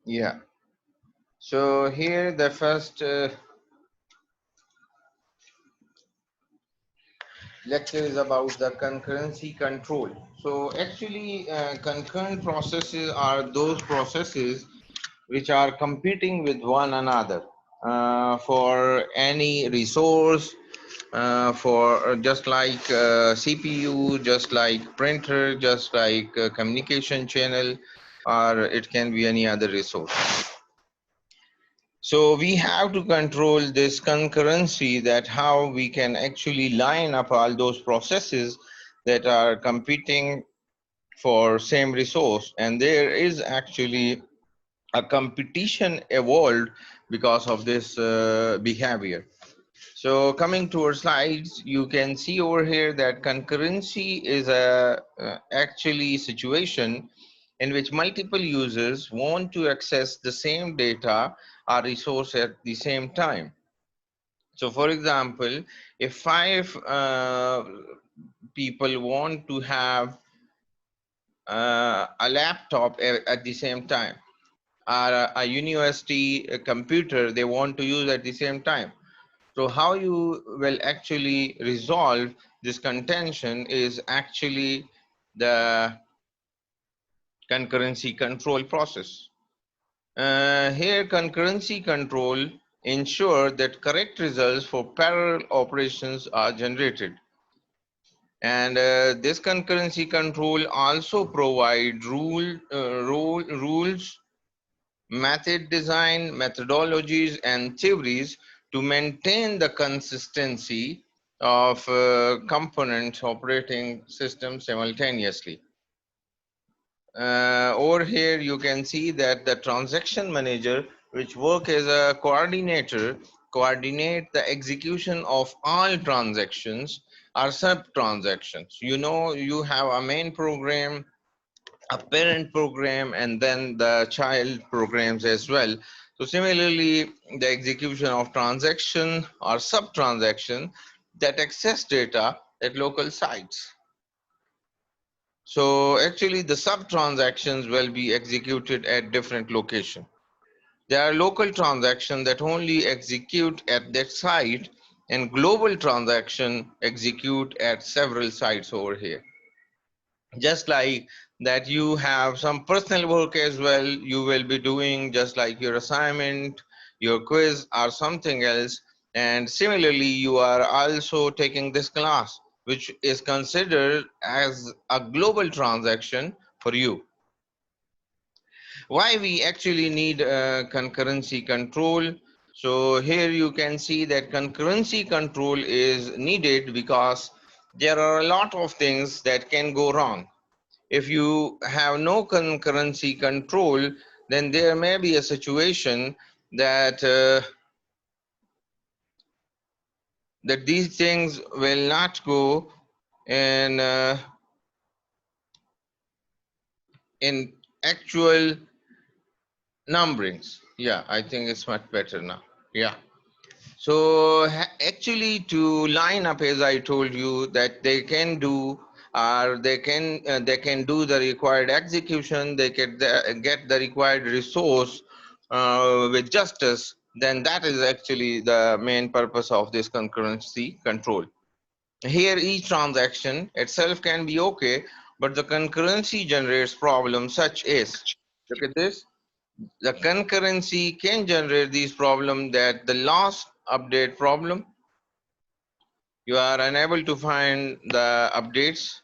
Yeah. So here the first lecture is about the concurrency control. So actually, concurrent processes are those processes which are competing with one another for any resource, for just like CPU, just like printer, just like communication channel, or it can be any other resource. So we have to control this concurrency, that how we can actually line up all those processes that are competing for same resource, and there is actually a competition evolved because of this behavior. So coming to our slides, you can see over here that concurrency is a actually situation in which multiple users want to access the same data or resource at the same time. So for example, if five people want to have a laptop at the same time, or a university computer they want to use at the same time. So how you will actually resolve this contention is actually the concurrency control process. Here concurrency control ensure that correct results for parallel operations are generated. And this concurrency control also provide rules, method design, methodologies, and theories to maintain the consistency of components operating systems simultaneously. Over here you can see that the transaction manager, which work as a coordinator, coordinate the execution of all transactions or sub transactions. You know, you have a main program, a parent program, and then the child programs as well. So similarly, the execution of transaction or sub transaction that access data at local sites. So actually the sub transactions will be executed at different location. There are local transactions that only execute at that site, and global transaction execute at several sites over here. Just like that, you have some personal work as well you will be doing, just like your assignment, your quiz, or something else. And similarly, you are also taking this class, which is considered as a global transaction for you. Why we actually need concurrency control? So here you can see that concurrency control is needed because there are a lot of things that can go wrong. If you have no concurrency control, then there may be a situation that that these things will not go in in actual numberings. Yeah, I think it's much better now. Yeah. So actually, to line up, as I told you, that they can do, or they can do the required execution, they get the required resource with justice. Then that is actually the main purpose of this concurrency control. Here, each transaction itself can be okay, but the concurrency generates problems such as, look at this, the concurrency can generate these problems, that the last update problem, you are unable to find the updates.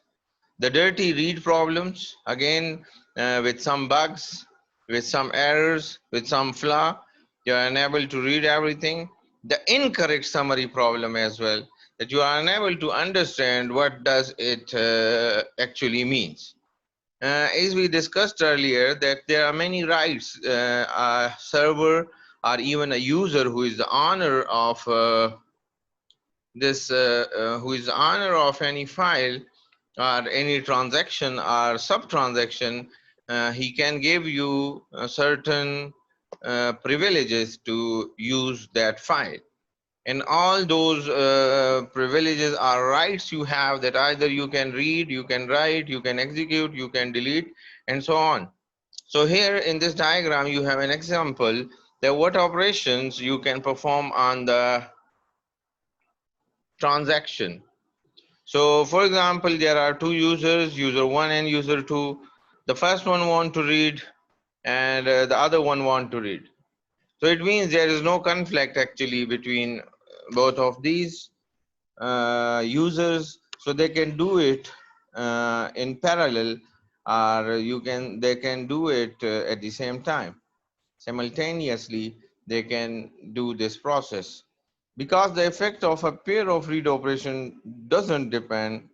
The dirty read problems, again with some bugs, with some errors, with some flaw, you are unable to read everything. The incorrect summary problem as well, that you are unable to understand what does it actually means. As we discussed earlier, that there are many rights. A server or even a user who is the owner of who is the owner of any file or any transaction or sub transaction, he can give you certain privileges to use that file. And all those privileges are rights you have, that either you can read, you can write, you can execute, you can delete, and so on. So here in this diagram, you have an example that what operations you can perform on the transaction. So for example, there are two users, user 1 and user 2. The first one want to read and the other one want to read. So it means there is no conflict actually between both of these users, so they can do it in parallel, or they can do it at the same time. Simultaneously, they can do this process. Because the effect of a pair of read operation doesn't depend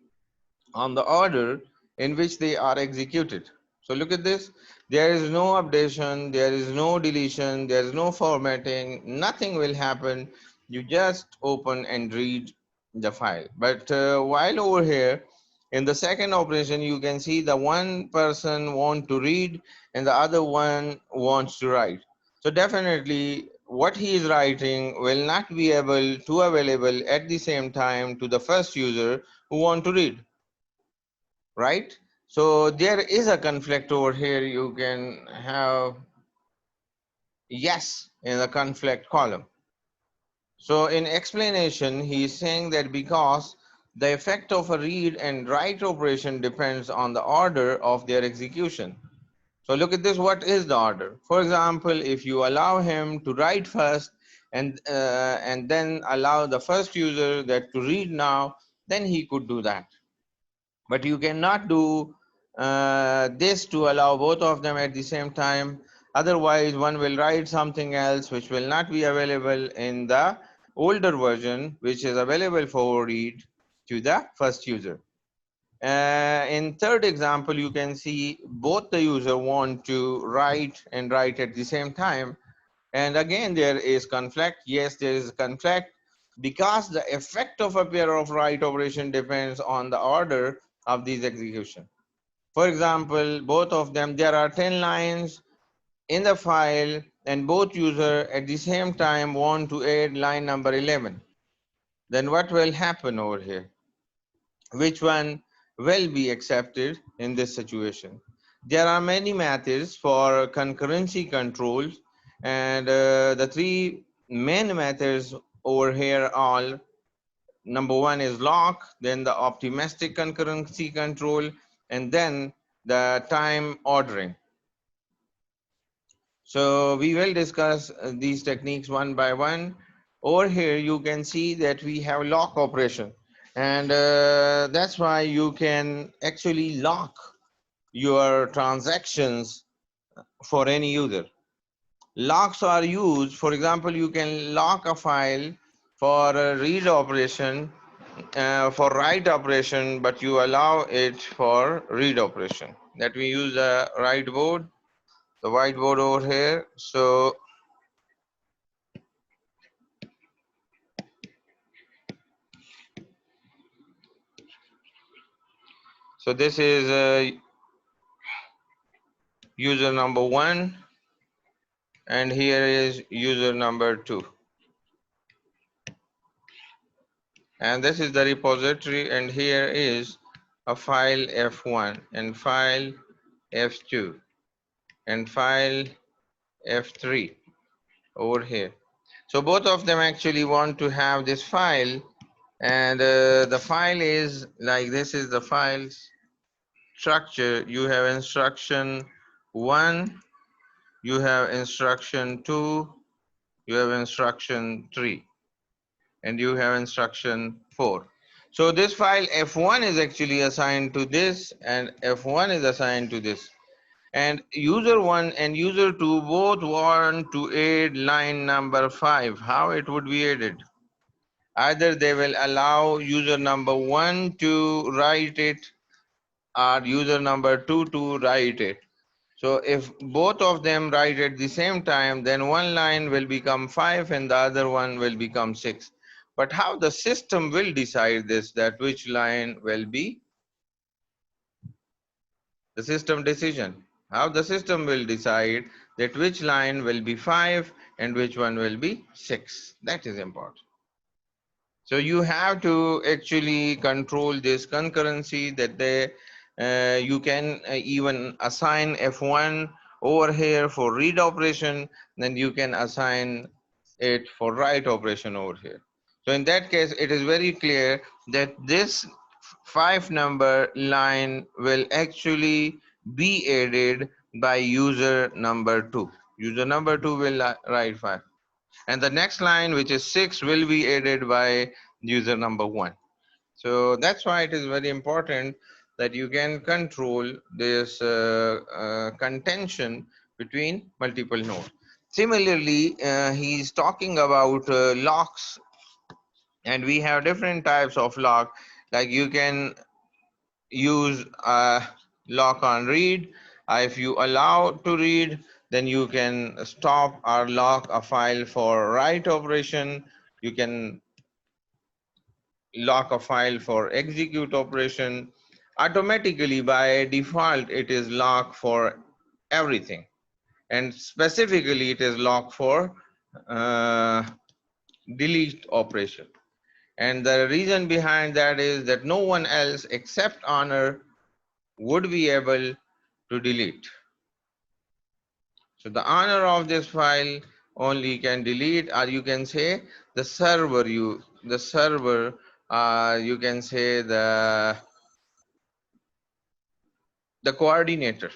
on the order in which they are executed. So look at this. There is no updation, there is no deletion, there is no formatting, nothing will happen. You just open and read the file. But while over here, in the second operation, you can see the one person wants to read and the other one wants to write. So definitely what he is writing will not be able to available at the same time to the first user who want to read, right? So there is a conflict over here. You can have yes in the conflict column. So in explanation, he is saying that because the effect of a read and write operation depends on the order of their execution. So look at this, what is the order? For example, if you allow him to write first and then allow the first user that to read now, then he could do that. But you cannot do this to allow both of them at the same time. Otherwise, one will write something else which will not be available in the older version, which is available for read to the first user. In third example, you can see both the user want to write and write at the same time. And again, there is conflict. Yes, there is conflict because the effect of a pair of write operation depends on the order of these execution. For example, both of them, there are 10 lines in the file and both user at the same time want to add line number 11. Then what will happen over here? Which one will be accepted in this situation? There are many methods for concurrency controls, and the three main methods over here are: number one is lock, then the optimistic concurrency control, and then the time ordering. So we will discuss these techniques one by one. Over here, you can see that we have lock operation. And that's why you can actually lock your transactions for any user. Locks are used, for example, you can lock a file for a read operation, for write operation, but you allow it for read operation. That we use a write board, the whiteboard over here. So this is user number 1 and here is user number 2. And this is the repository, and here is a file F1 and file F2 and file F3 over here. So both of them actually want to have this file, and the file is like this is the file structure. You have instruction 1, you have instruction 2, you have instruction 3, and you have instruction 4. So this file F1 is actually assigned to this and F1 is assigned to this. And user 1 and user 2 both want to add line number 5. How it would be added? Either they will allow user number 1 to write it or user number 2 to write it. So if both of them write at the same time, then one line will become 5 and the other one will become 6. But how the system will decide this, that which line will be the system decision? How the system will decide that which line will be 5 and which one will be 6? That is important. So you have to actually control this concurrency, that you can even assign F1 over here for read operation, then you can assign it for write operation over here. So in that case, it is very clear that this 5 number line will actually be added by user number 2. User number 2 will write 5. And the next line, which is 6, will be added by user number 1. So that's why it is very important that you can control this contention between multiple nodes. Similarly, he's talking about locks, and we have different types of lock. Like you can use lock on read. If you allow to read, then you can stop or lock a file for write operation. You can lock a file for execute operation. Automatically by default it is locked for everything, and specifically it is locked for uh, delete operation. And the reason behind that is that no one else except owner would be able to delete. So the owner of this file only can delete, or you can say the server, you can say the coordinator.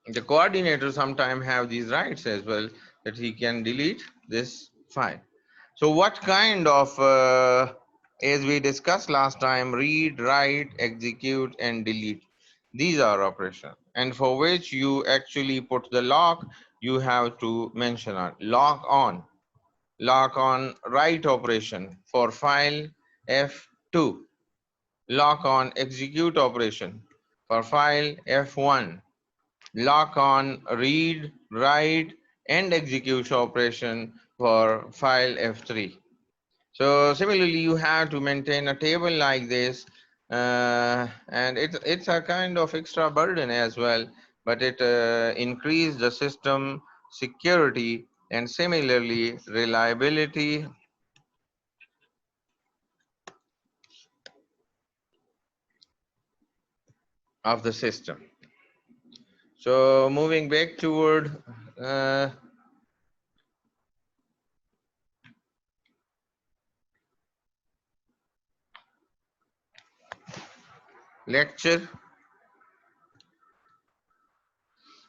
The coordinator sometimes have these rights as well, that he can delete this file. So what kind of, as we discussed last time, read, write, execute, and delete. These are operations. And for which you actually put the lock, you have to mention it. Lock on write operation for file F2. Lock on execute operation for file F1. Lock on read, write, and execute operation for file F3. So similarly, you have to maintain a table like this, and it's a kind of extra burden as well, but it increase the system security and similarly reliability of the system. So moving back toward lecture,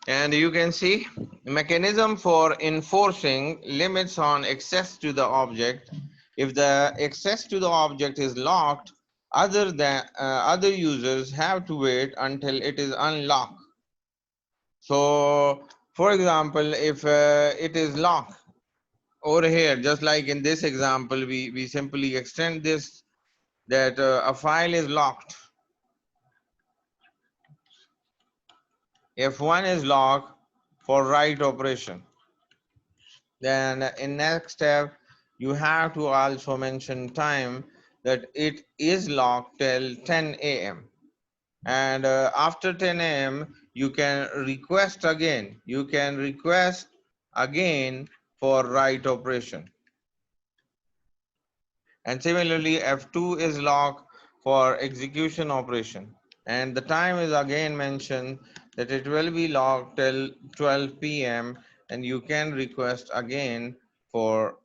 and you can see mechanism for enforcing limits on access to the object. If the access to the object is locked, other users have to wait until it is unlocked. So for example, if it is locked over here, just like in this example, we simply extend this, that a file is locked. F1 is locked for write operation. Then in next step, you have to also mention time, that it is locked till 10 a.m. And after 10 a.m., you can request again. You can request again for write operation. And similarly, F2 is locked for execution operation. And the time is again mentioned that it will be locked till 12 p.m. and you can request again for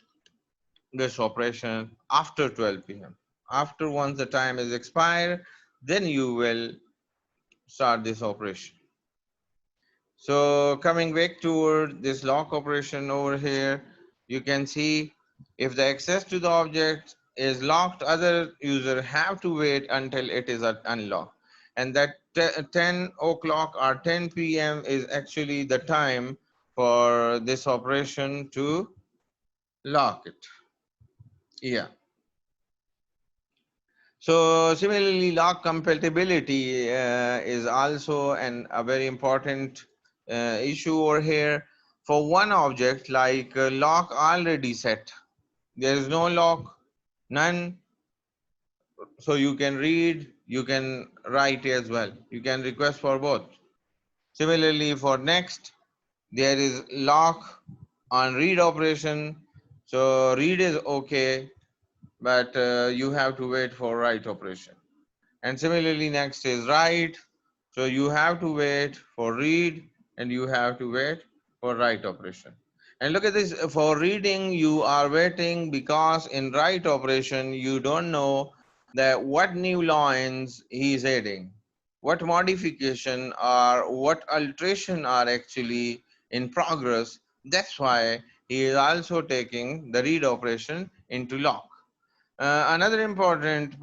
this operation after 12 p.m. After once the time is expired, then you will start this operation. So coming back toward this lock operation over here, you can see if the access to the object is locked, other user have to wait until it is unlocked. And that 10 o'clock or 10 p.m. is actually the time for this operation to lock it. Yeah. So similarly, lock compatibility is also a very important issue over here. For one object, like lock already set, there is no lock, none. So you can read, you can write as well. You can request for both. Similarly, for next, there is lock on read operation. So read is okay, but you have to wait for write operation. And similarly, next is write. So you have to wait for read and you have to wait for write operation. And look at this, for reading you are waiting because in write operation you don't know that what new lines he is adding, what modification or what alteration are actually in progress. That's why he is also taking the read operation into lock. Another important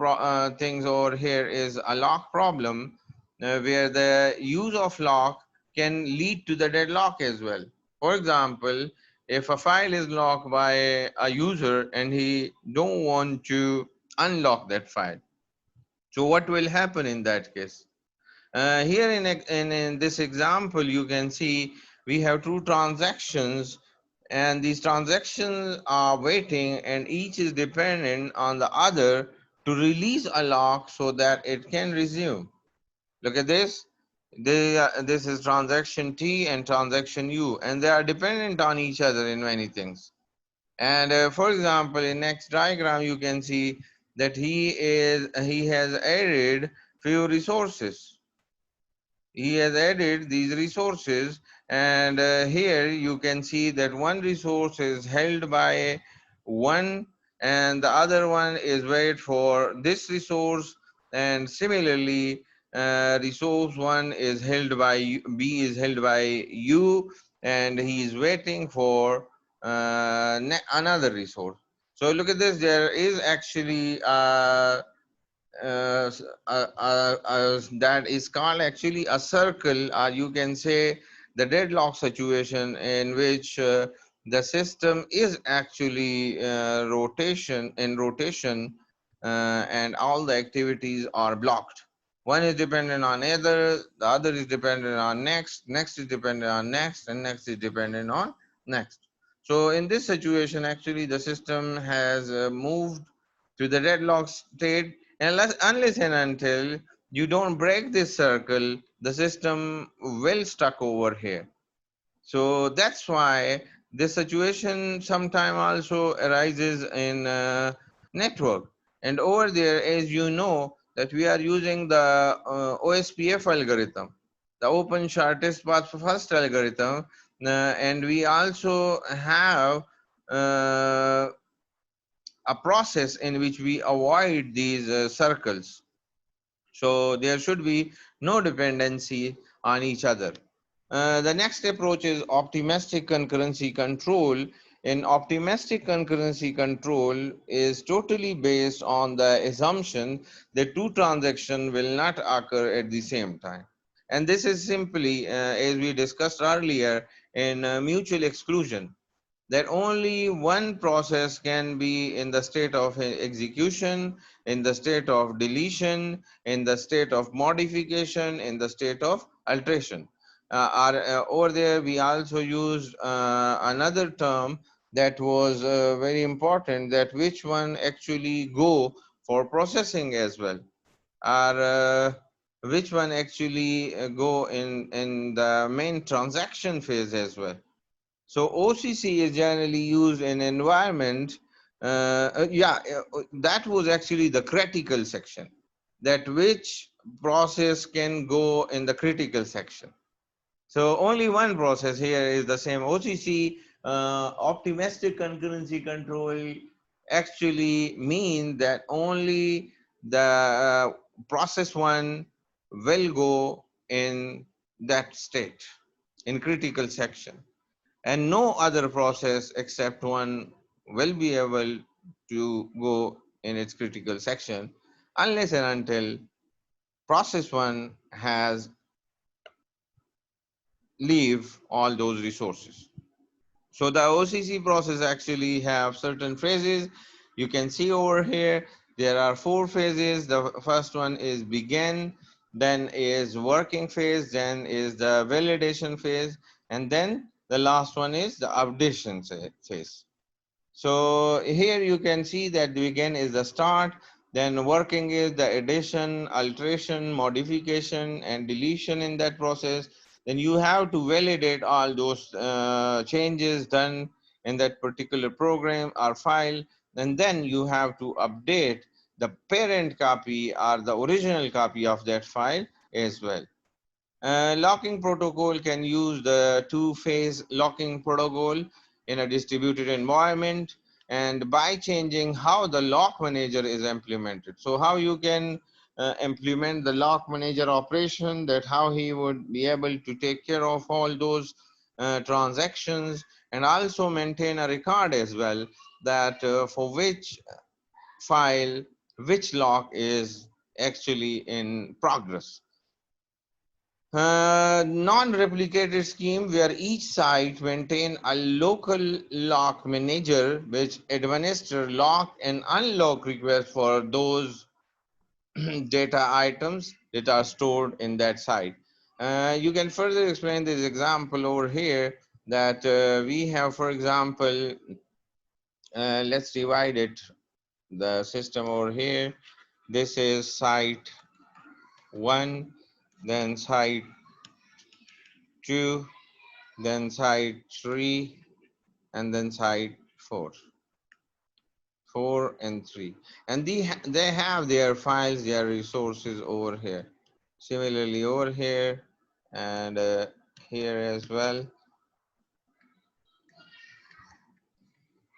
things over here is a lock problem, where the use of lock can lead to the deadlock as well. For example, if a file is locked by a user and he don't want to unlock that file, so what will happen in that case? Here in this example, you can see we have two transactions, and these transactions are waiting and each is dependent on the other to release a lock so that it can resume. Look at this. This is transaction T and transaction U, and they are dependent on each other in many things. And for example, in next diagram, you can see that he has added few resources. He has added these resources, and here you can see that one resource is held by one and the other one is wait for this resource, and similarly resource one is held by B is held by U, and he is waiting for another resource. So look at this, there is actually that is called actually a circle, or you can say the deadlock situation, in which the system is actually rotation, and all the activities are blocked. One is dependent on other, the other is dependent on next is dependent on next, and next is dependent on next. So in this situation, actually the system has moved to the deadlock state. Unless and until you don't break this circle, the system will stuck over here. So that's why this situation sometime also arises in network. And over there, as you know, that we are using the OSPF algorithm, the open shortest path first algorithm, and we also have uh, a process in which we avoid these circles. So there should be no dependency on each other. The next approach is optimistic concurrency control. In optimistic concurrency control is totally based on the assumption that two transactions will not occur at the same time. And this is simply, as we discussed earlier, in mutual exclusion, that only one process can be in the state of execution, in the state of deletion, in the state of modification, in the state of alteration. Over there, we also used another term that was very important, that which one actually go for processing as well, or which one actually go in the main transaction phase as well. So OCC is generally used in environment. That was actually the critical section, that which process can go in the critical section. So only one process here is the same. OCC, optimistic concurrency control, actually mean that only the process one will go in that state, in critical section, and no other process except one will be able to go in its critical section unless and until process one has leave all those resources. So the OCC process actually have certain phases. You can see over here, there are 4 phases. The first one is begin, then is working phase, then is the validation phase, and then the last one is the updation phase. So here you can see that begin is the start, then working is the addition, alteration, modification, and deletion in that process. Then you have to validate all those changes done in that particular program or file, and then you have to update the parent copy or the original copy of that file as well. Locking protocol can use the two-phase locking protocol in a distributed environment, and by changing how the lock manager is implemented. So how you can implement the lock manager operation, that how he would be able to take care of all those transactions, and also maintain a record as well, that for which file which lock is actually in progress. Non-replicated scheme where each site maintain a local lock manager which administer lock and unlock requests for those data items that are stored in that site. You can further explain this example over here, that we have, for example, let's divide it, the system over here. This is site 1, then site 2, then site 3, and then site 4, 4 and 3. And they have their files, their resources over here. Similarly over here and here as well.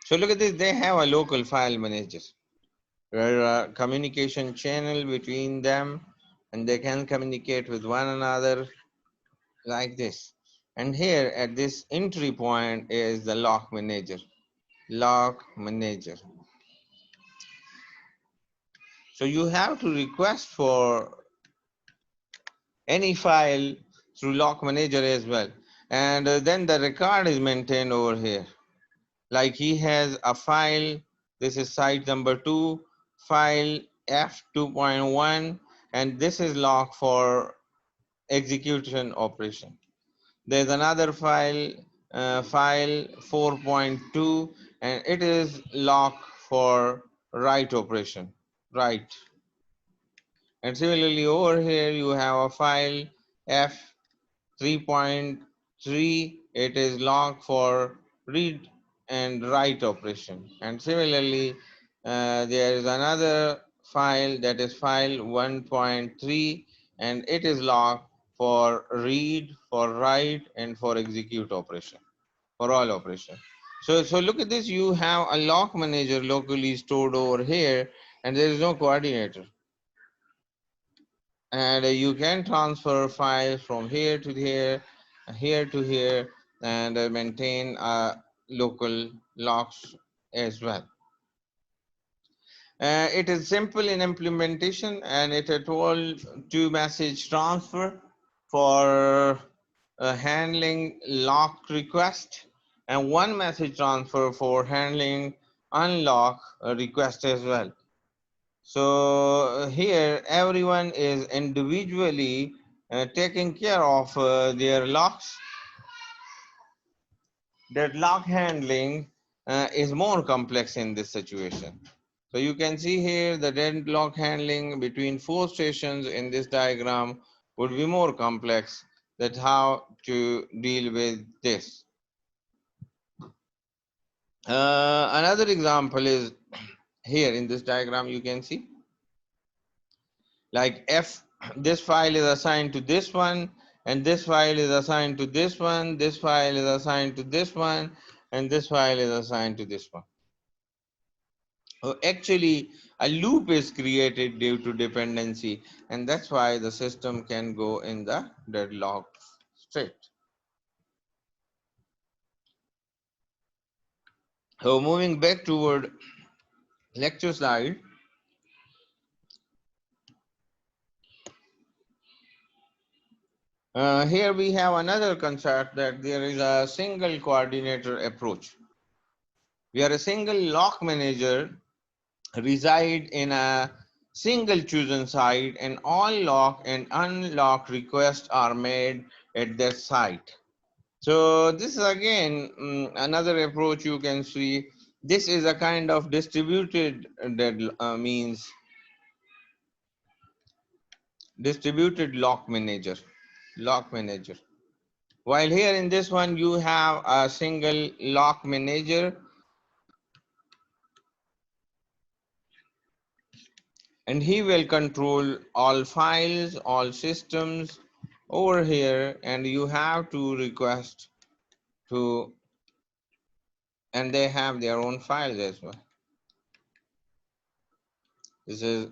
So look at this, they have a local file manager, where a communication channel between them, and they can communicate with one another like this. And here at this entry point is the lock manager. Lock manager. So you have to request for any file through lock manager as well. And then the record is maintained over here. Like he has a file, this is site number 2, file F2.1, and this is locked for execution operation. There's another file, file 4.2, and it is locked for write operation, write. And similarly over here you have a file F3.3, it is locked for read and write operation. And similarly there is another file, that is file 1.3, and it is locked for read, for write, and for execute operation, for all operation. So look at this, you have a lock manager locally stored over here, and there is no coordinator. And you can transfer files from here to here, here to here, and maintain local locks as well. It is simple in implementation, and it at all two message transfer for handling lock request, and one message transfer for handling unlock request as well. So here everyone is individually taking care of their locks. That lock handling is more complex in this situation. So you can see here the deadlock handling between 4 stations in this diagram would be more complex. That how to deal with this. Another example is here in this diagram. You can see like F, this file is assigned to this one, and this file is assigned to this one, this file is assigned to this one, and this file is assigned to this one. So actually a loop is created due to dependency, and that's why the system can go in the deadlock state. So moving back toward lecture slide, here we have another concept, that there is a single coordinator approach, where a single lock manager reside in a single chosen site, and all lock and unlock requests are made at that site. So this is again another approach you can see. This is a kind of distributed means distributed lock manager. Lock manager. While here in this one you have a single lock manager, and he will control all files, all systems, over here, and you have to request to, and they have their own files as well. This is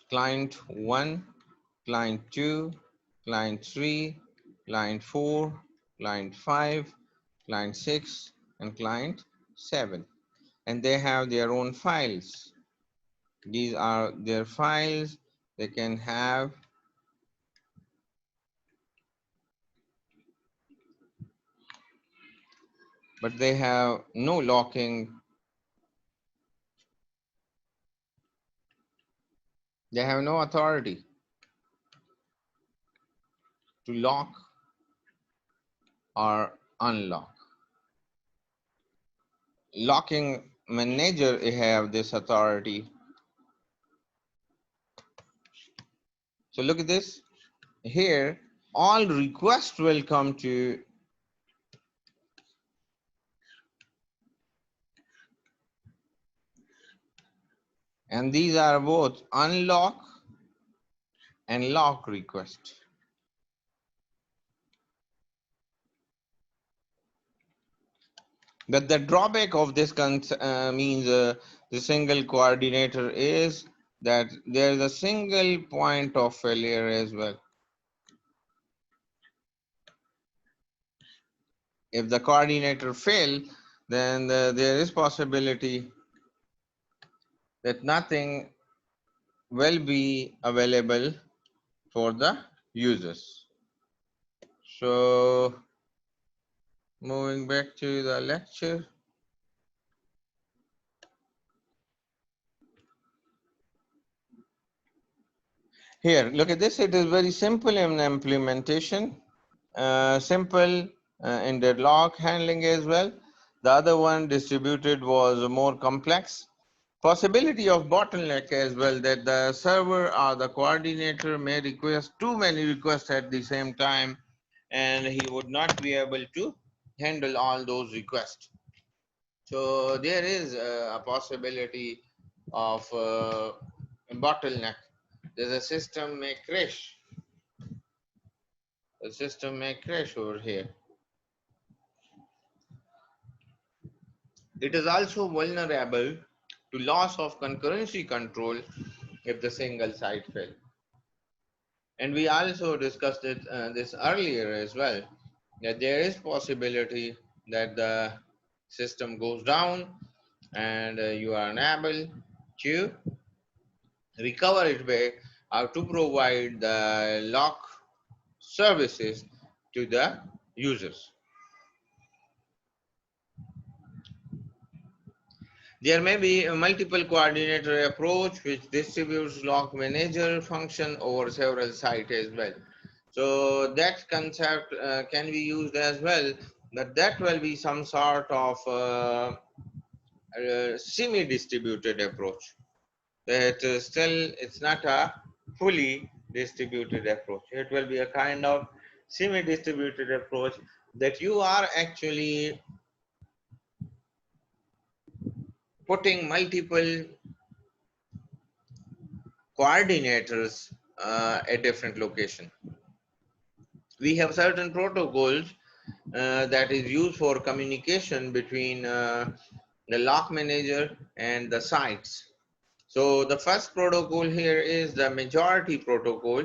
client 1, client 2, client 3, client 4, client 5, client 6, and client 7. And they have their own files. These are their files. They can have, but they have no locking. They have no authority to lock or unlock. Locking manager have this authority. So look at this. Here, all requests will come to, and these are both unlock and lock request. But the drawback of this means the single coordinator is that there is a single point of failure as well. If the coordinator fail, then there is possibility that nothing will be available for the users. So moving back to the lecture. Here, look at this. It is very simple in implementation, simple in the log handling as well. The other one, distributed, was more complex. Possibility of bottleneck as well, that the server or the coordinator may request too many requests at the same time, and he would not be able to handle all those requests. So there is a possibility of bottleneck. There's a system may crash. The system may crash over here. It is also vulnerable to loss of concurrency control if the single site fails. And we also discussed this earlier as well, that there is possibility that the system goes down and you are unable to recover it back or to provide the lock services to the users. There may be a multiple coordinator approach which distributes lock manager function over several sites as well. So that concept can be used as well, but that will be some sort of semi-distributed approach. That still it's not a fully distributed approach. It will be a kind of semi-distributed approach that you are actually putting multiple coordinators at different location. We have certain protocols that is used for communication between the lock manager and the sites. So the first protocol here is the majority protocol.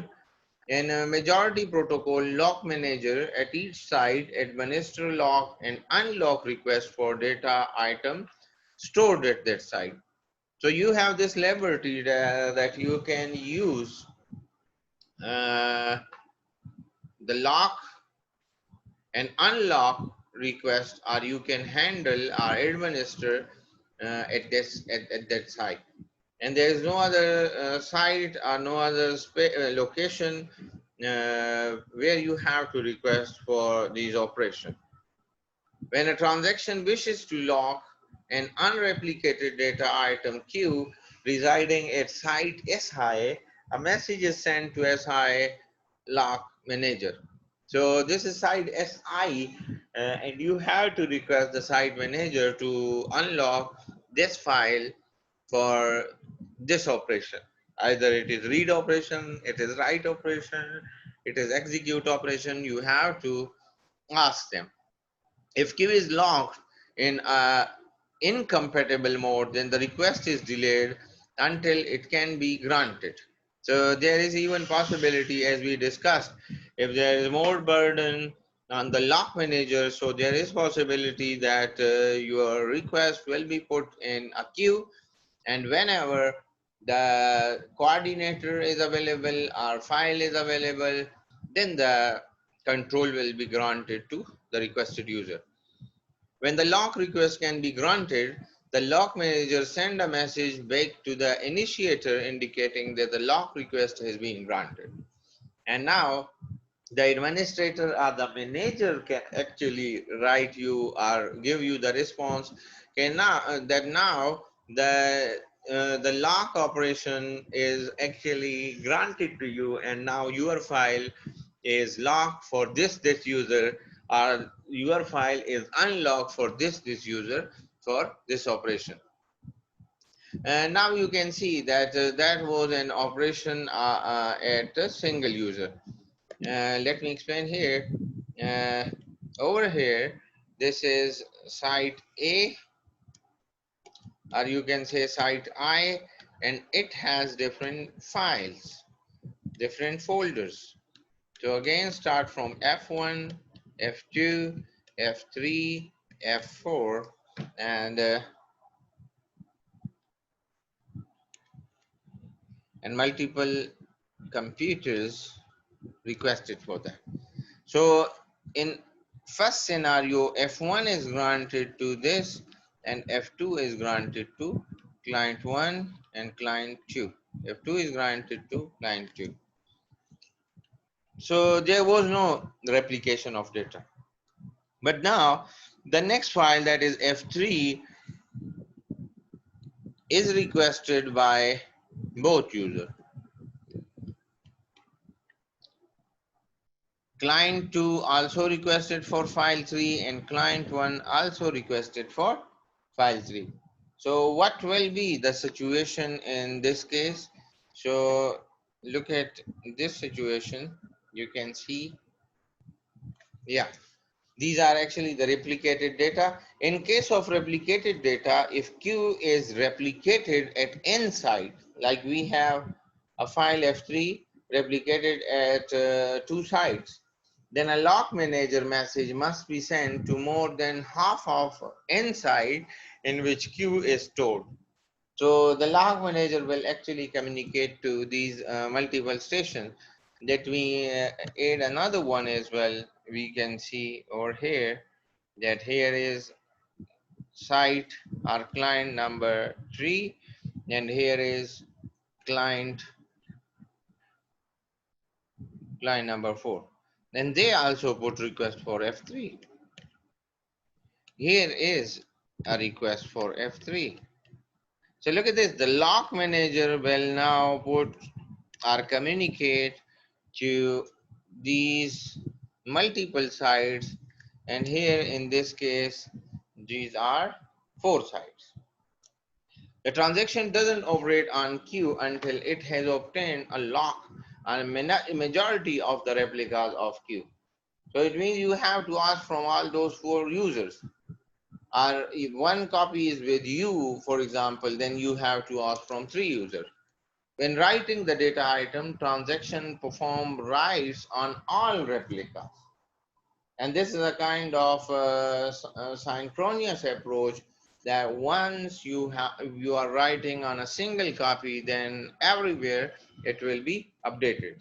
In a majority protocol, lock manager at each site administer lock and unlock request for data item stored at that site. So you have this liberty that you can use the lock and unlock request, or you can handle or administer at that site. And there is no other site or no other location where you have to request for these operations. When a transaction wishes to lock an unreplicated data item Q residing at site SI, a message is sent to SI lock manager. So this is site SI, and you have to request the site manager to unlock this file for this operation. Either it is read operation, it is write operation, it is execute operation, you have to ask them. If queue is locked in a incompatible mode, then the request is delayed until it can be granted. So there is even possibility, as we discussed, if there is more burden on the lock manager, so there is possibility that your request will be put in a queue, and whenever the coordinator is available or file is available, then the control will be granted to the requested user. When the lock request can be granted, the lock manager send a message back to the initiator indicating that the lock request has been granted. And now the administrator or the manager can actually write you or give you the response. Can now that now the lock operation is actually granted to you, and now your file is locked for this user, or your file is unlocked for this user for this operation. And now you can see that that was an operation at a single user. Let me explain here. Uh, Over here, this is site A, or you can say site I, and it has different files, different folders. So again, start from F1, F2, F3, F4, and multiple computers requested for that. So in first scenario, F1 is granted to this and F2 is granted to client 1 and client 2. F2 is granted to client 2. So there was no replication of data. But now the next file, that is F3, is requested by both users. Client 2 also requested for file 3 and client 1 also requested for file 3. So what will be the situation in this case? So look at this situation. You can see, yeah, these are actually the replicated data. In case of replicated data, if Q is replicated at n site, like we have a file F3 replicated at 2 sites, then a lock manager message must be sent to more than half of n site in which Q is stored. So the log manager will actually communicate to these multiple stations. Let me add another one as well. We can see over here that here is site or client number 3, and here is client number 4. Then they also put request for F3. Here is a request for F3. So look at this, the lock manager will now put or communicate to these multiple sites, and here in this case these are 4 sites. The transaction doesn't operate on queue until it has obtained a lock on a majority of the replicas of queue. So it means you have to ask from all those 4 users, or if one copy is with you, for example, then you have to ask from 3 users. When writing the data item, transaction perform writes on all replicas. And this is a kind of synchronous approach, that once you are writing on a single copy, then everywhere it will be updated.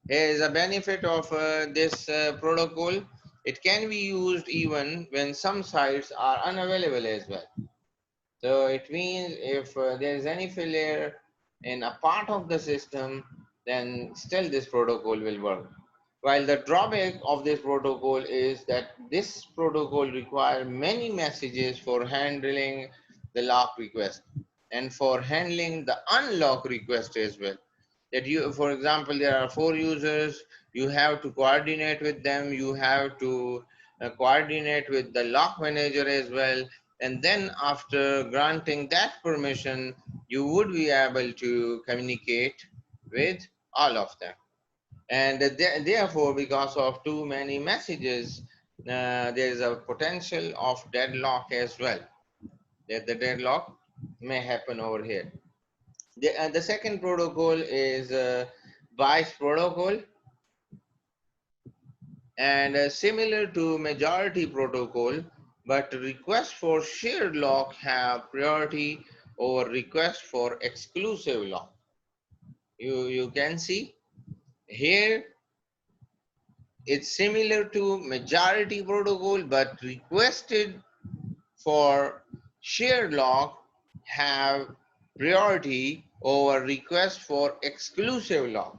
Here is a benefit of this protocol. It can be used even when some sites are unavailable as well. So it means if there is any failure in a part of the system, then still this protocol will work. While the drawback of this protocol is that this protocol requires many messages for handling the lock request and for handling the unlock request as well. That you, for example, there are 4 users, you have to coordinate with them, you have to coordinate with the lock manager as well, and then after granting that permission, you would be able to communicate with all of them. And therefore, because of too many messages, there is a potential of deadlock as well, that the deadlock may happen over here. The second protocol is BICE protocol, and similar to majority protocol, but requests for shared lock have priority over request for exclusive lock. You can see here it's similar to majority protocol, but requested for shared lock have priority over request for exclusive lock.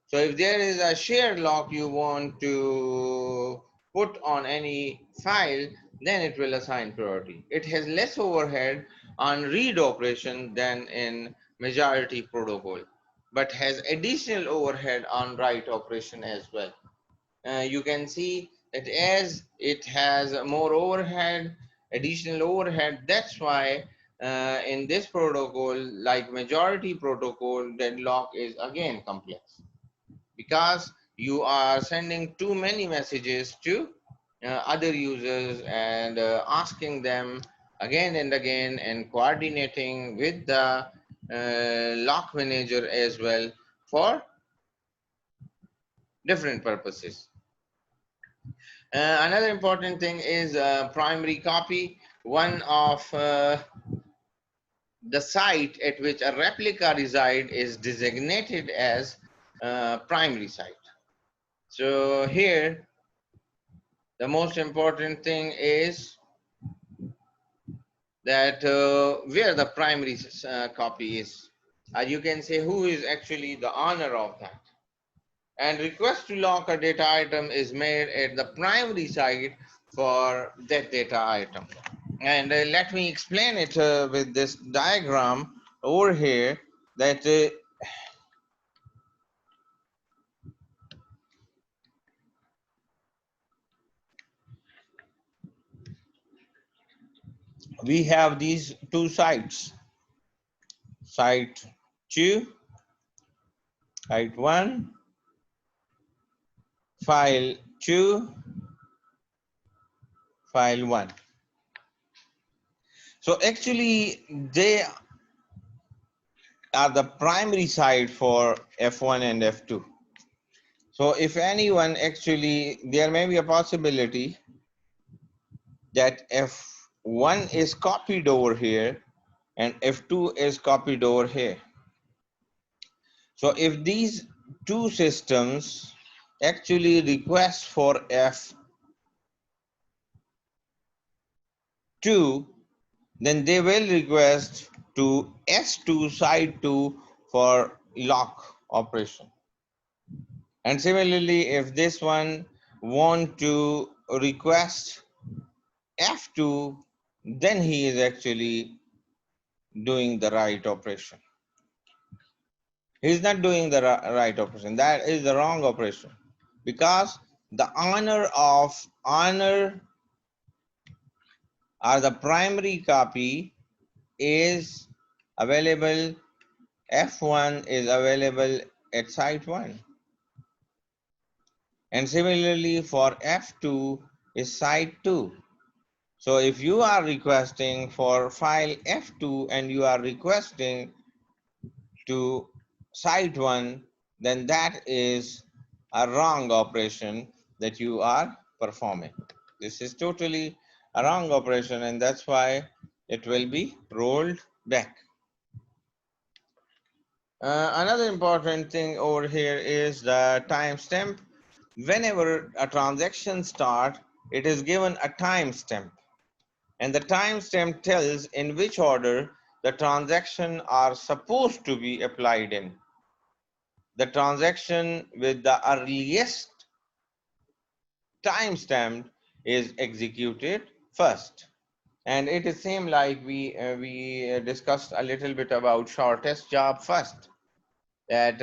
So if there is a shared lock you want to put on any file, then it will assign priority. It has less overhead on read operation than in majority protocol, but has additional overhead on write operation as well. You can see that as it has more overhead, additional overhead, that's why in this protocol, like majority protocol, deadlock is again complex, because you are sending too many messages to other users and asking them again and again and coordinating with the lock manager as well for different purposes. Another important thing is primary copy. One of the site at which a replica resides is designated as primary site. So here, the most important thing is that where the primary copy is. You can say who is actually the owner of that. And request to lock a data item is made at the primary site for that data item. And let me explain it with this diagram over here, that we have these two sites, site 2, site 1, file 2, file 1. So actually they are the primary site for F1 and F2. So if anyone actually, there may be a possibility that F1 is copied over here and F2 is copied over here. So if these two systems actually request for F2, then they will request to S2 side 2 for lock operation. And similarly, if this one want to request F2, then he is actually doing the right operation. He is not doing the right operation. That is the wrong operation, because the owner of honor or the primary copy is available. F1 is available at site 1. And similarly for F2 is site 2. So if you are requesting for file F2 and you are requesting to site 1, then that is a wrong operation that you are performing. This is totally a wrong operation, and that's why it will be rolled back. Another important thing over here is the timestamp. Whenever a transaction starts, it is given a timestamp, and the timestamp tells in which order the transaction are supposed to be applied in. The transaction with the earliest timestamp is executed first. And it is same like we discussed a little bit about shortest job first, that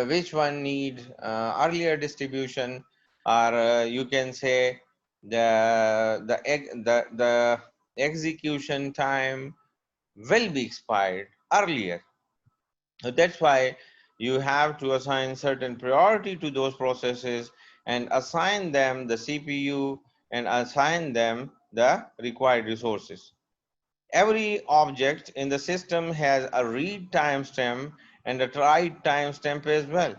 which one need earlier distribution, or you can say the execution time will be expired earlier. So that's why You have to assign certain priority to those processes and assign them the CPU and assign them the required resources. Every object in the system has a read timestamp and a write timestamp as well.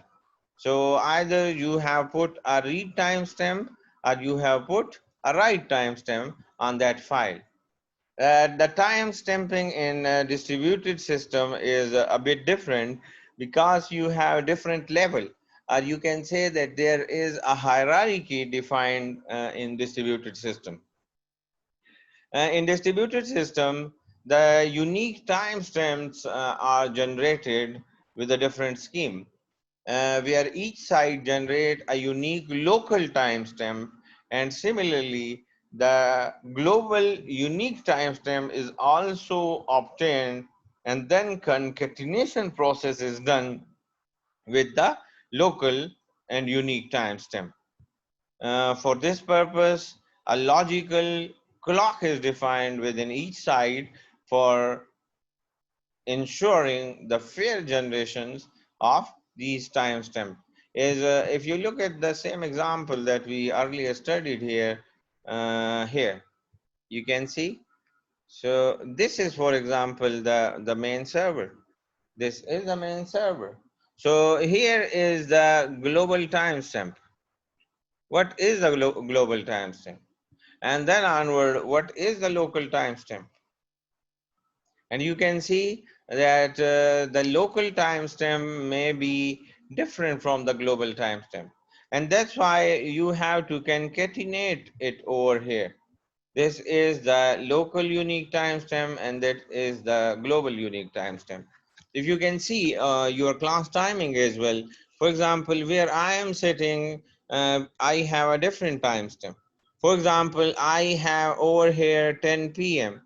So either you have put a read timestamp or you have put a write timestamp on that file. The time stamping in a distributed system is a bit different because you have different level, or you can say that there is a hierarchy defined in distributed system. In distributed system, the unique timestamps are generated with a different scheme, where each side generate a unique local timestamp, and similarly, the global unique timestamp is also obtained, and then concatenation process is done with the local and unique timestamp. For this purpose, a logical clock is defined within each side for ensuring the fair generations of these timestamps. Is if you look at the same example that we earlier studied here, here you can see. So this is, for example, the main server. This is the main server. So here is the global timestamp. What is the global timestamp? And then onward, what is the local timestamp? And you can see that the local timestamp may be different from the global timestamp. And that's why you have to concatenate it over here. This is the local unique timestamp and that is the global unique timestamp. If you can see your class timing as well, for example, where I am sitting, I have a different timestamp. For example, I have over here 10 p.m.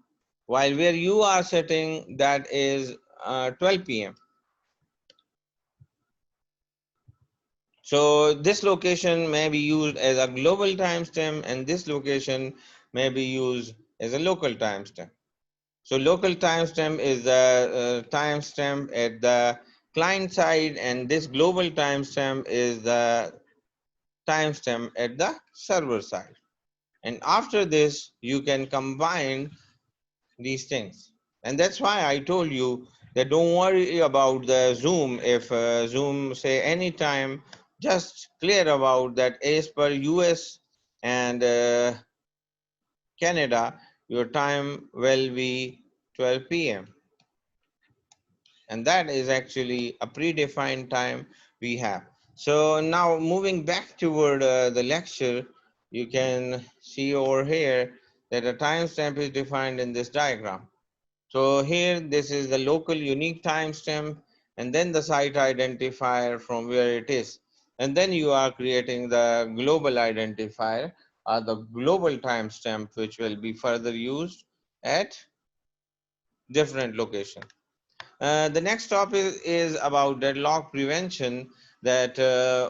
while where you are sitting, that is 12 p.m. So this location may be used as a global timestamp and this location may be used as a local timestamp. So local timestamp is the timestamp at the client side, and this global timestamp is the timestamp at the server side. And after this, you can combine these things. And that's why I told you that don't worry about the Zoom. If Zoom say anytime, just clear about that as per US and Canada, your time will be 12 p.m. And that is actually a predefined time we have. So now moving back toward the lecture, you can see over here that a timestamp is defined in this diagram. So here, this is the local unique timestamp, and then the site identifier from where it is. And then you are creating the global identifier or the global timestamp, which will be further used at different location. The next topic is about deadlock prevention, that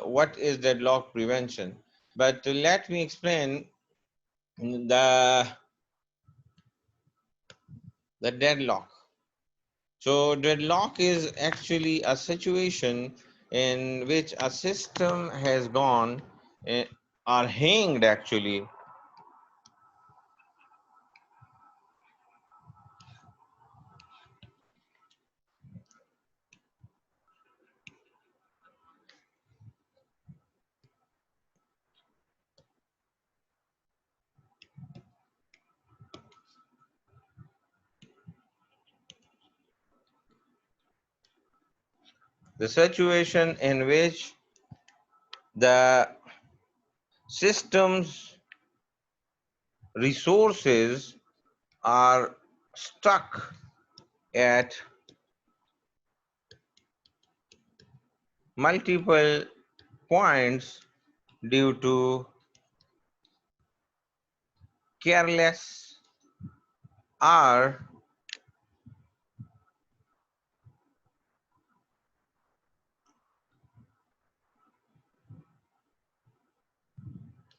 what is deadlock prevention. But let me explain the, the deadlock. So deadlock is actually a situation in which a system has gone or hanged actually. The situation in which the system's resources are stuck at multiple points due to careless or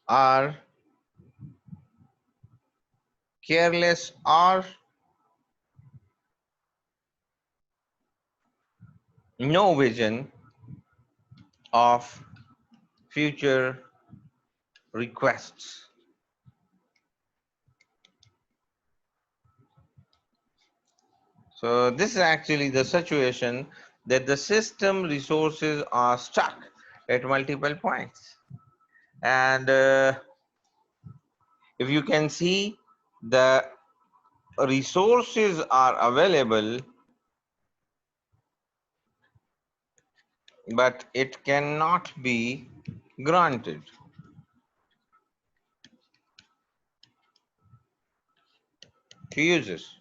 are careless or no vision of future requests. So this is actually the situation that the system resources are stuck at multiple points. And if you can see, the resources are available, but it cannot be granted to users.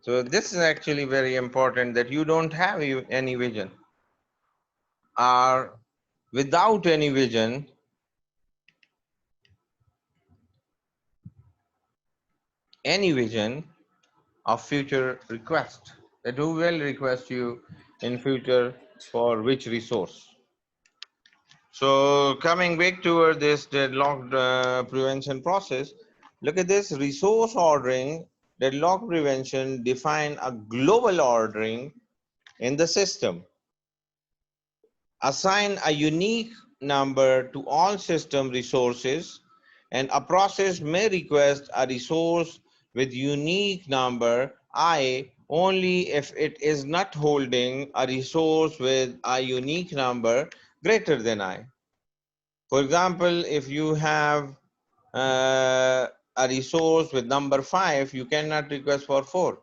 So this is actually very important, that you don't have any vision, or without any vision, of future request, that who will request you in future for which resource. So coming back toward this deadlock prevention process, look at this resource ordering. Deadlock prevention define a global ordering in the system. Assign a unique number to all system resources, and a process may request a resource with unique number I only if it is not holding a resource with a unique number greater than I. For example, if you have a resource with number 5, you cannot request for 4.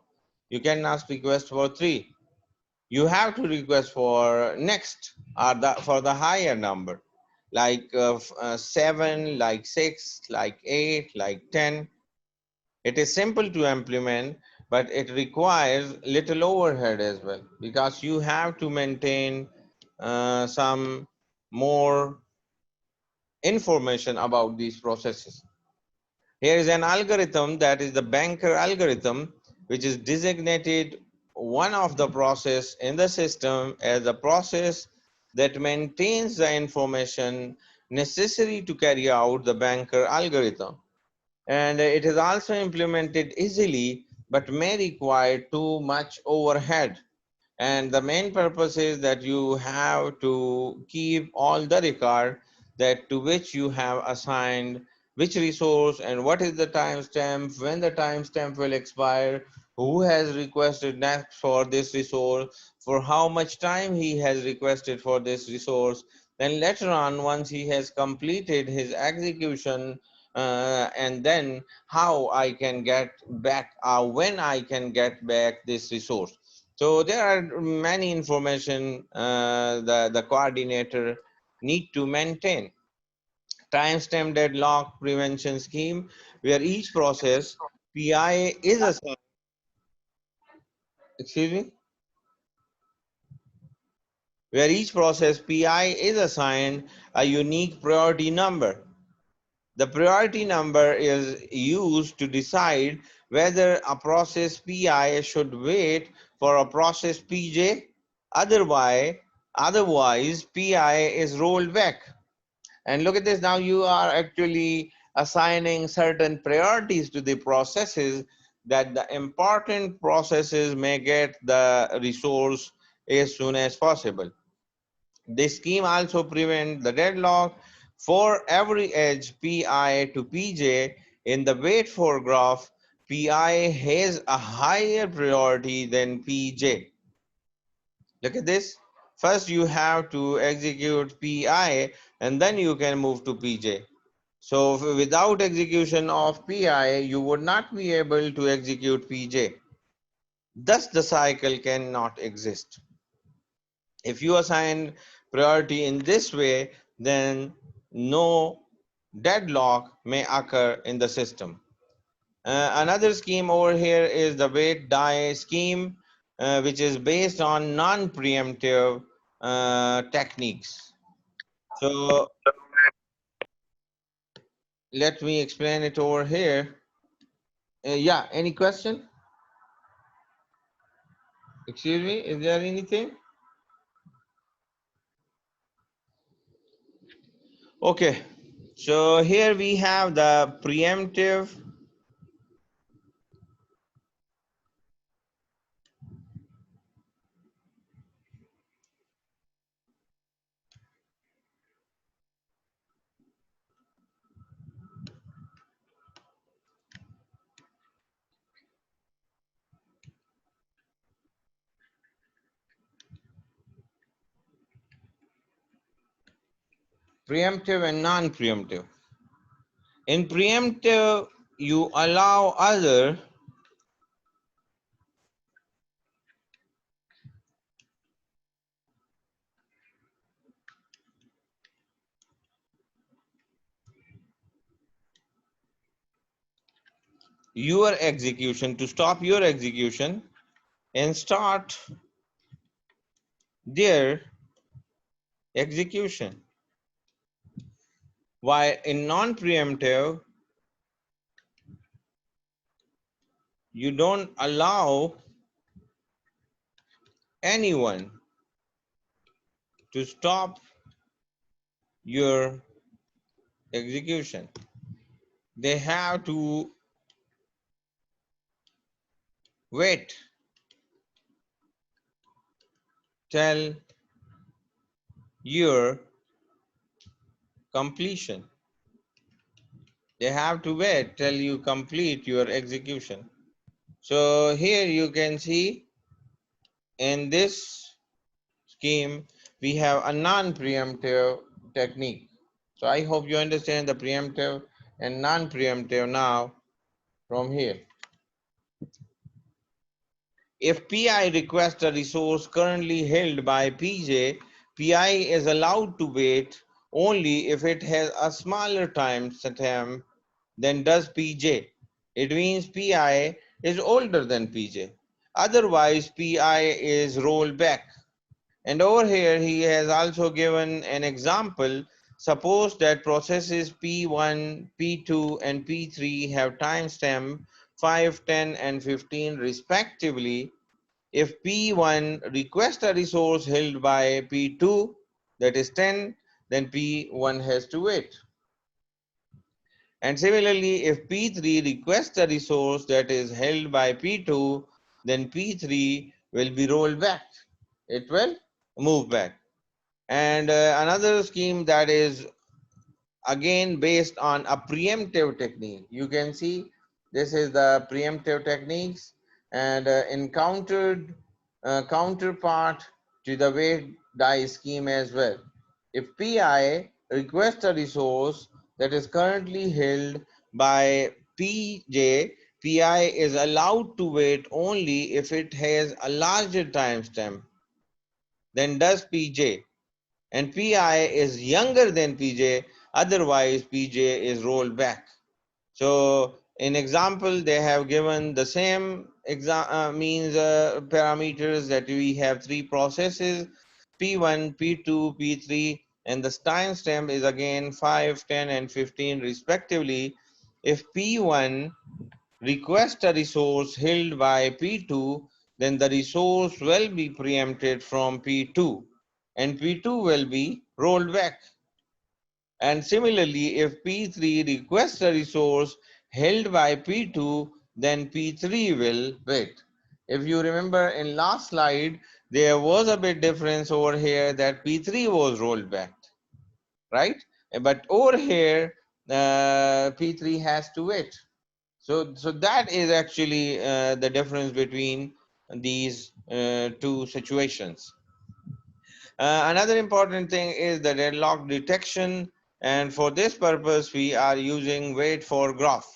You cannot request for 3. You have to request for next, or for the higher number, like 7, like 6, like 8, like 10. It is simple to implement, but it requires little overhead as well, because you have to maintain some more information about these processes. Here is an algorithm, that is the banker algorithm, which is designated one of the process in the system as a process that maintains the information necessary to carry out the banker algorithm. And it is also implemented easily, but may require too much overhead. And the main purpose is that you have to keep all the record that to which you have assigned which resource, and what is the timestamp, when the timestamp will expire, who has requested next for this resource, for how much time he has requested for this resource. Then later on, once he has completed his execution, and then how I can get back, when I can get back this resource. So there are many information the coordinator need to maintain. Timestamp deadlock prevention scheme, where each process PI is assigned, excuse me, where each process PI is assigned a unique priority number. The priority number is used to decide whether a process PI should wait for a process PJ. Otherwise, PI is rolled back. And look at this, now you are actually assigning certain priorities to the processes, that the important processes may get the resource as soon as possible. This scheme also prevents the deadlock. For every edge Pi to Pj in the wait for graph, Pi has a higher priority than Pj. Look at this. First you have to execute Pi, and then you can move to Pj. So without execution of Pi, you would not be able to execute Pj. Thus the cycle cannot exist. If you assign priority in this way, then no deadlock may occur in the system. Another scheme over here is the wait die scheme, which is based on non-preemptive techniques. So let me explain it over here. Yeah, any question? Excuse me, is there anything? Okay, so here we have the preemptive Preemptive and non-preemptive. In preemptive, you allow other your execution, to stop your execution and start their execution. While in non-preemptive, you don't allow anyone to stop your execution. They have to wait till your completion. They have to wait till you complete your execution. So here you can see in this scheme, we have a non-preemptive technique. So I hope you understand the preemptive and non-preemptive now from here. If PI requests a resource currently held by PJ, PI is allowed to wait only if it has a smaller time stamp than does PJ. It means PI is older than PJ. Otherwise, PI is rolled back. And over here, he has also given an example. Suppose that processes P1, P2, and P3 have timestamp 5, 10, and 15 respectively. If P1 requests a resource held by P2, that is 10, then P1 has to wait. And similarly, if P3 requests a resource that is held by P2, then P3 will be rolled back. It will move back. And another scheme that is again based on a preemptive technique. You can see this is the preemptive techniques and counterpart to the wait die scheme as well. If PI requests a resource that is currently held by PJ, PI is allowed to wait only if it has a larger timestamp than does PJ, and PI is younger than PJ, otherwise PJ is rolled back. So in example, they have given the same parameters that we have three processes, P1, P2, P3, and the timestamp is again 5, 10, and 15 respectively. If P1 requests a resource held by P2, then the resource will be preempted from P2 and P2 will be rolled back. And similarly, if P3 requests a resource held by P2, then P3 will wait. If you remember in last slide, there was a bit difference over here that P3 was rolled back, right? But over here, P3 has to wait. So that is actually the difference between these two situations. Another important thing is the deadlock detection, and for this purpose we are using wait for graph.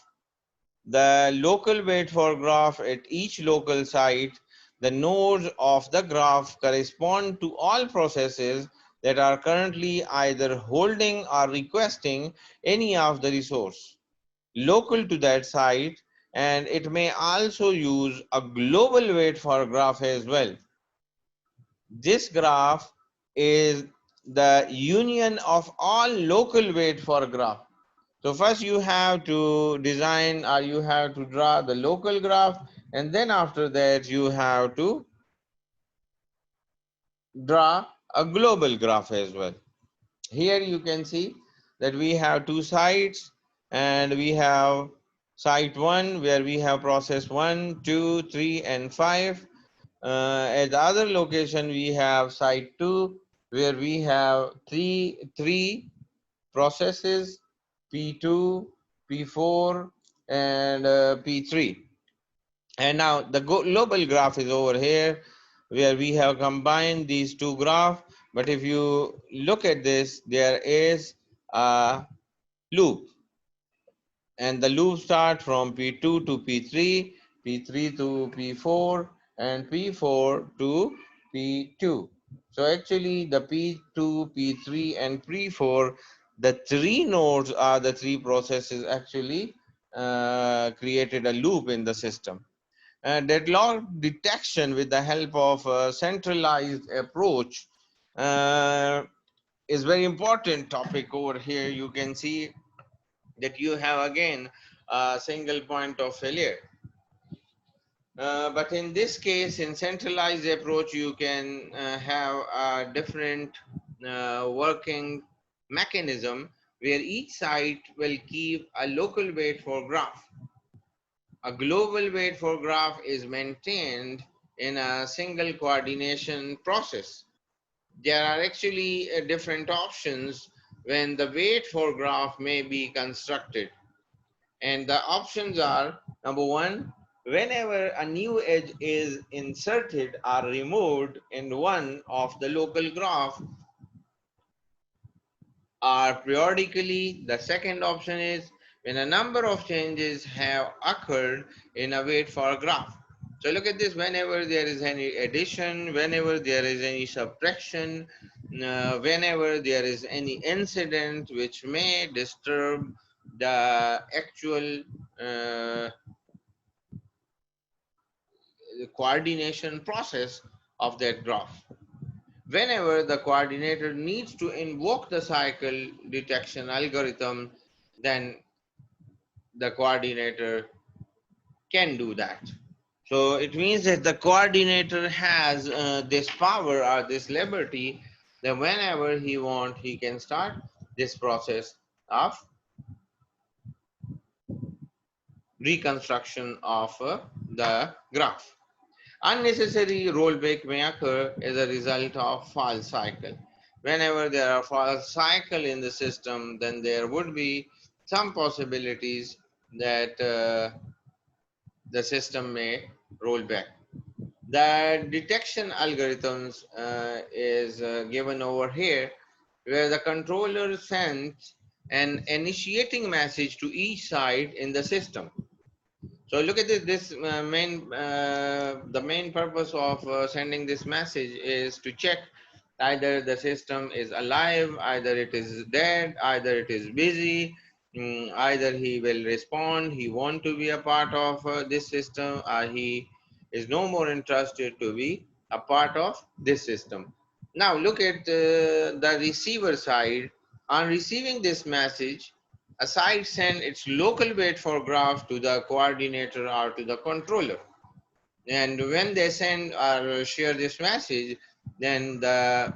The local wait for graph at each local site, the nodes of the graph correspond to all processes that are currently either holding or requesting any of the resource local to that site, and it may also use a global wait for graph as well. This graph is the union of all local wait for graph. So first you have to design or you have to draw the local graph, and then after that you have to draw a global graph as well. Here you can see that we have two sites, and we have site 1 where we have process 1, 2, 3, and 5. At the other location we have site 2 where we have three processes, P2, P4, and P3. And now the global graph is over here where we have combined these two graphs. But if you look at this, there is a loop, and the loop start from P2 to P3, P3 to P4, and P4 to P2. So actually the P2, P3 and P4, the three nodes are the three processes actually created a loop in the system. Deadlock detection with the help of a centralized approach uh, is very important topic over here. You can see that you have again a single point of failure. But in this case, in centralized approach, you can have a different working mechanism where each site will keep a local weight for graph. A global weight for graph is maintained in a single coordination process. There are actually different options when the weight for graph may be constructed. And the options are, number one, whenever a new edge is inserted or removed in one of the local graph, or periodically. The second option is when a number of changes have occurred in a weight for graph. So look at this, whenever there is any addition, whenever there is any subtraction, whenever there is any incident which may disturb the actual coordination process of that graph. Whenever the coordinator needs to invoke the cycle detection algorithm, then the coordinator can do that. So it means that the coordinator has this power or this liberty that whenever he wants, he can start this process of reconstruction of the graph. Unnecessary rollback may occur as a result of false cycle. Whenever there are false cycle in the system, then there would be some possibilities that the system may roll back. The detection algorithms is given over here, where the controller sends an initiating message to each side in the system. So look at this. The main purpose of sending this message is to check either the system is alive, either it is dead, either it is busy, either he will respond, he want to be a part of this system, or he is no more interested to be a part of this system. Now look at the receiver side. On receiving this message, a site sends its local weight for graph to the coordinator or to the controller. And when they send or share this message, then the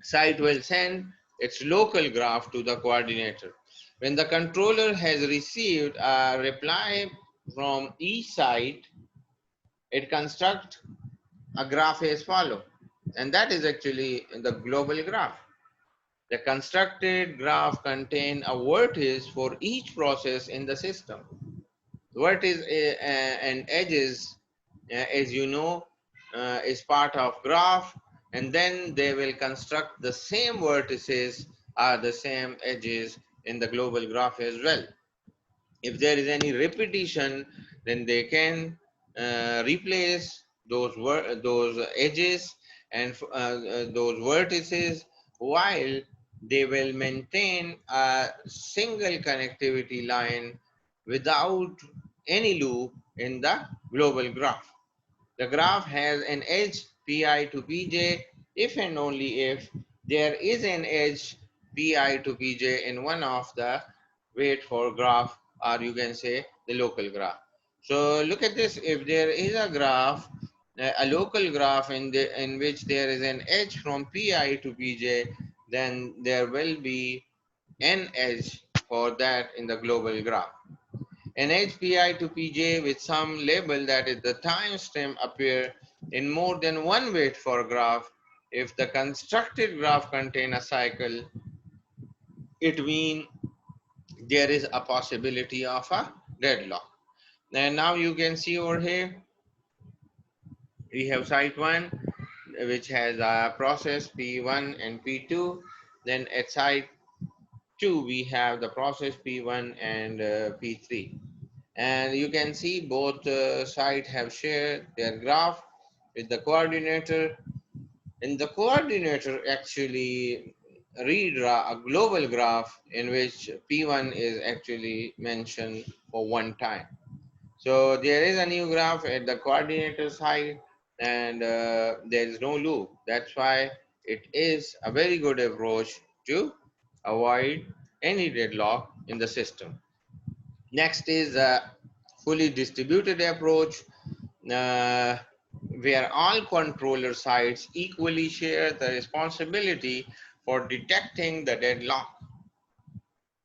site will send its local graph to the coordinator. When the controller has received a reply from each site, it constructs a graph as follow. And that is actually the global graph. The constructed graph contains a vertex for each process in the system. Vertex and edges, as you know, is part of graph, and then they will construct the same vertices or the same edges in the global graph as well. If there is any repetition, then they can replace those edges and those vertices, while they will maintain a single connectivity line without any loop in the global graph. The graph has an edge pi to pj if and only if there is an edge pi to pj in one of the weight for graph, or you can say the local graph. So look at this. If there is a graph, a local graph in which there is an edge from pi to pj, then there will be an edge for that in the global graph. An edge pi to pj with some label that is the timestamp appear in more than one weight for graph. If the constructed graph contain a cycle, it means there is a possibility of a deadlock. And now you can see over here, we have site 1, which has a process P1 and P2. Then at site 2, we have the process P1 and P3. And you can see both sides have shared their graph with the coordinator. And the coordinator actually redraw a global graph in which P1 is actually mentioned for one time. So there is a new graph at the coordinator side, and there is no loop. That's why it is a very good approach to avoid any deadlock in the system. Next is a fully distributed approach, uh, where all controller sides equally share the responsibility for detecting the deadlock.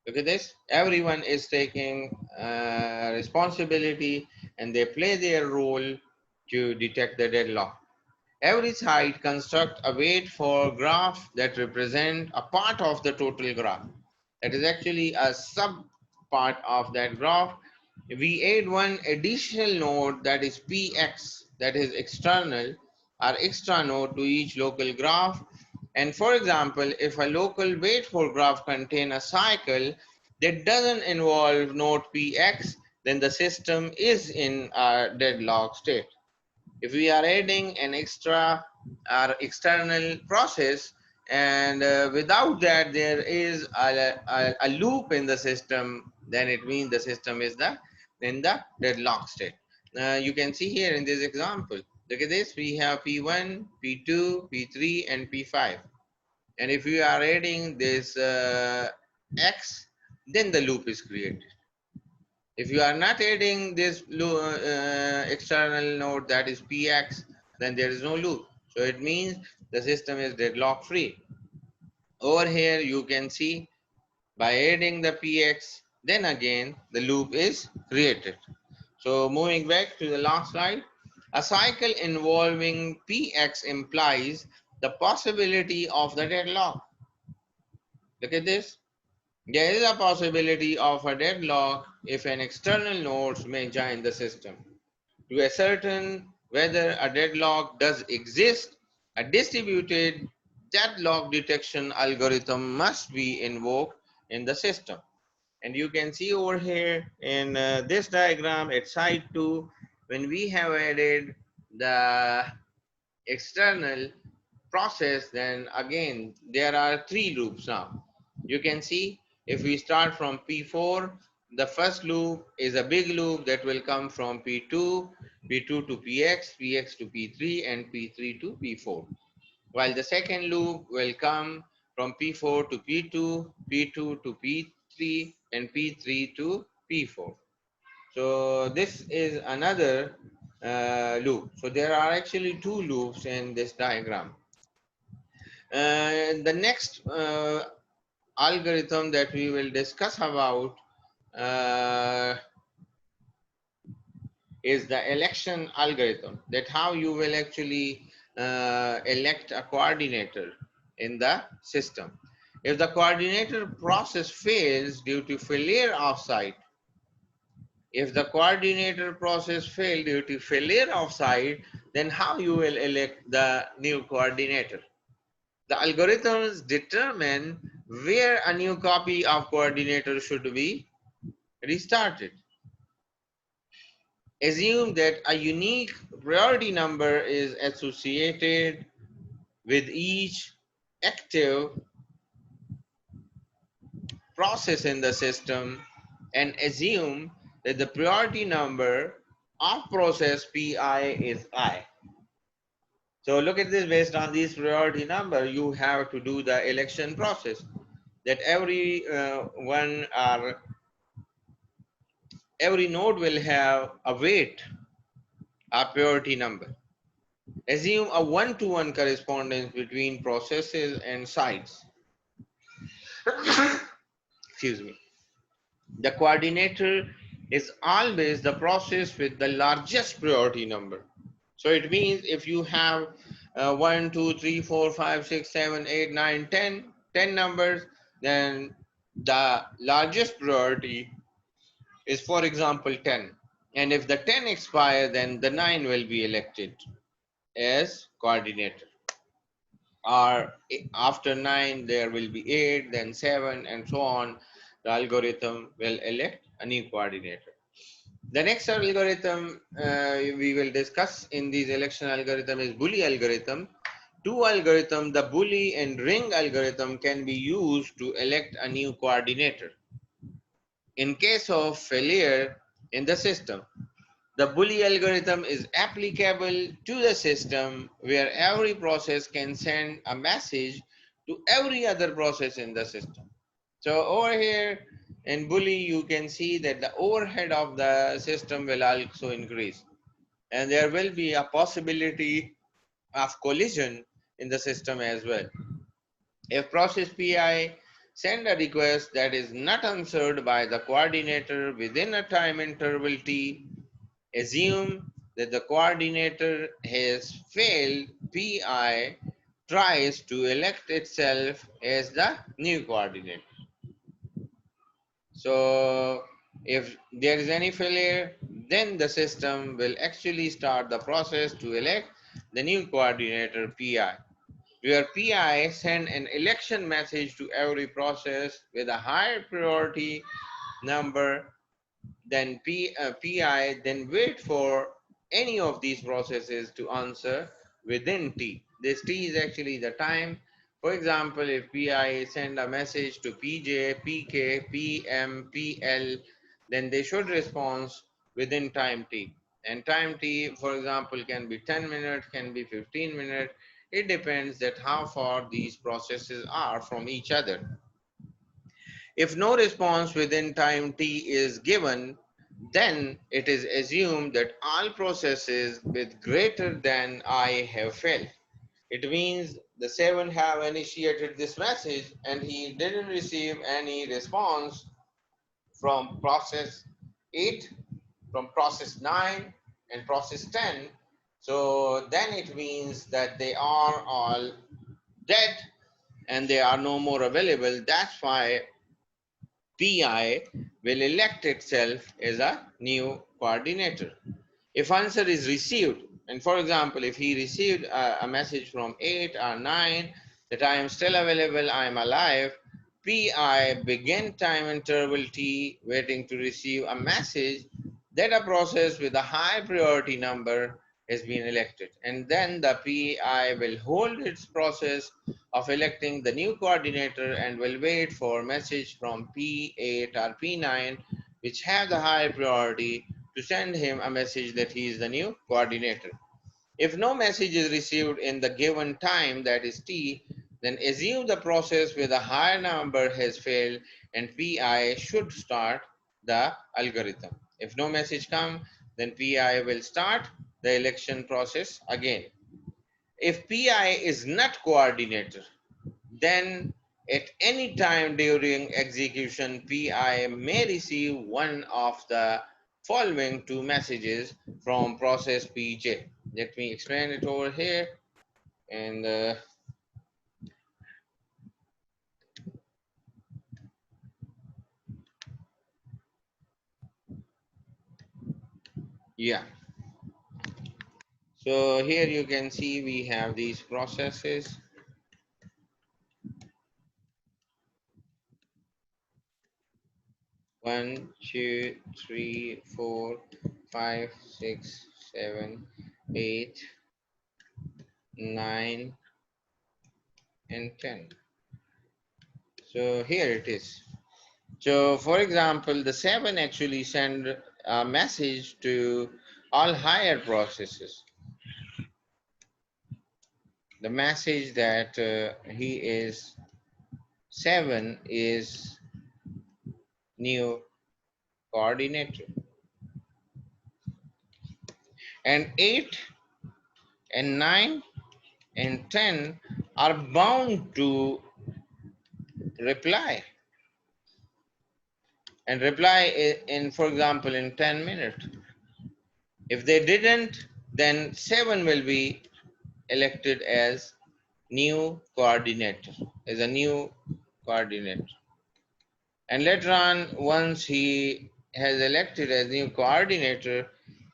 Look at this. Everyone is taking responsibility and they play their role to detect the deadlock. Every side construct a wait for graph that represent a part of the total graph. That is actually a sub part of that graph. We add one additional node, that is px, that is external or extra node to each local graph. And for example, if a local wait for graph contain a cycle that doesn't involve node px, then the system is in a deadlock state. If we are adding an extra or external process, and without that there is a loop in the system, then it means the system is in the deadlock state. You can see here in this example, look at this, we have P1, P2, P3 and P5. And if we are adding this X, then the loop is created. If you are not adding this external node, that is px, then there is no loop. So it means the system is deadlock free. Over here you can see by adding the px, then again the loop is created. So moving back to the last slide, a cycle involving px implies the possibility of the deadlock. Look at this. There is a possibility of a deadlock if an external node may join the system. To ascertain whether a deadlock does exist, a distributed deadlock detection algorithm must be invoked in the system. And you can see over here in this diagram at side 2, when we have added the external process, then again there are 3 loops now. You can see if we start from P4, the first loop is a big loop that will come from P2, P2 to PX, PX to P3 and P3 to P4. While the second loop will come from P4 to P2, P2 to P3 and P3 to P4. So this is another loop. So there are actually 2 loops in this diagram. The next algorithm that we will discuss about uh, is the election algorithm, that how you will actually elect a coordinator in the system. If the coordinator process fails due to failure of site, if the coordinator process failed due to failure of site, then how you will elect the new coordinator? The algorithms determine where a new copy of coordinator should be restarted. Assume that a unique priority number is associated with each active process in the system, and assume that the priority number of process Pi is I. So look at this, based on this priority number, you have to do the election process, that every node will have a weight, a priority number. Assume a one-to-one correspondence between processes and sites. Excuse me. The coordinator is always the process with the largest priority number. So it means if you have 1, 2, 3, 4, 5, 6, 7, 8, 9, 10 numbers, then the largest priority is, for example, 10. And if the 10 expire, then the 9 will be elected as coordinator. or after 9 there will be 8, then 7, and so on. The algorithm will elect a new coordinator. The next algorithm we will discuss in this election algorithm is Bully algorithm. Two algorithm, the Bully and Ring algorithm, can be used to elect a new coordinator. In case of failure in the system, the Bully algorithm is applicable to the system where every process can send a message to every other process in the system. So over here in Bully, you can see that the overhead of the system will also increase, and there will be a possibility of collision in the system as well. If process PI send a request that is not answered by the coordinator within a time interval T, assume that the coordinator has failed. PI tries to elect itself as the new coordinator. So if there is any failure, then the system will actually start the process to elect the new coordinator PI, where PI send an election message to every process with a higher priority number. Then PI then wait for any of these processes to answer within T. This T is actually the time. For example, if PI send a message to PJ, PK, PM, PL, then they should respond within time T. And time T, for example, can be 10 minutes, can be 15 minutes. It depends that how far these processes are from each other. If no response within time T is given, then it is assumed that all processes with greater than I have failed. It means the 7 have initiated this message and he didn't receive any response from process 8, from process 9, and process 10. So then it means that they are all dead and they are no more available. That's why PI will elect itself as a new coordinator. If answer is received, and for example, if he received a message from 8 or 9 that I am still available, I am alive, PI begin time interval T waiting to receive a message that a process with a high priority number has been elected. And then the PI will hold its process of electing the new coordinator and will wait for message from P8 or P9 which have the high priority to send him a message that he is the new coordinator. If no message is received in the given time, that is T, then assume the process with a higher number has failed and PI should start the algorithm. If no message comes, then PI will start the election process again. If PI is not coordinator, then at any time during execution, PI may receive one of the following two messages from process PJ. Let me explain it over here. And yeah, so here you can see we have these processes. 1, 2, 3, 4, 5, 6, 7, 8, 9, and 10. So here it is. So for example, the 7 actually send a message to all higher processes. The message that he is 7 is new coordinator. And 8 and 9 and 10 are bound to reply. And reply in, for example, in 10 minutes. If they didn't, then 7 will be elected as new coordinator, as a new coordinator. And later on, once he has elected as new coordinator,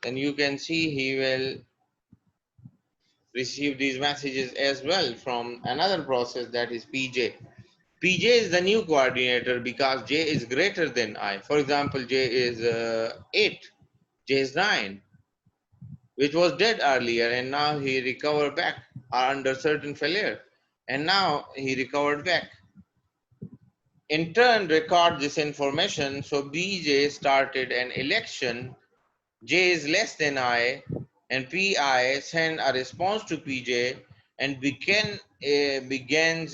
then you can see he will receive these messages as well from another process, that is Pj. Pj is the new coordinator because j is greater than I. For example, j is 8, j is 9, which was dead earlier, and now he recovered back under certain failure, and now he recovered back. In turn, record this information. So Bj started an election, j is less than I, and Pi send a response to Pj and begins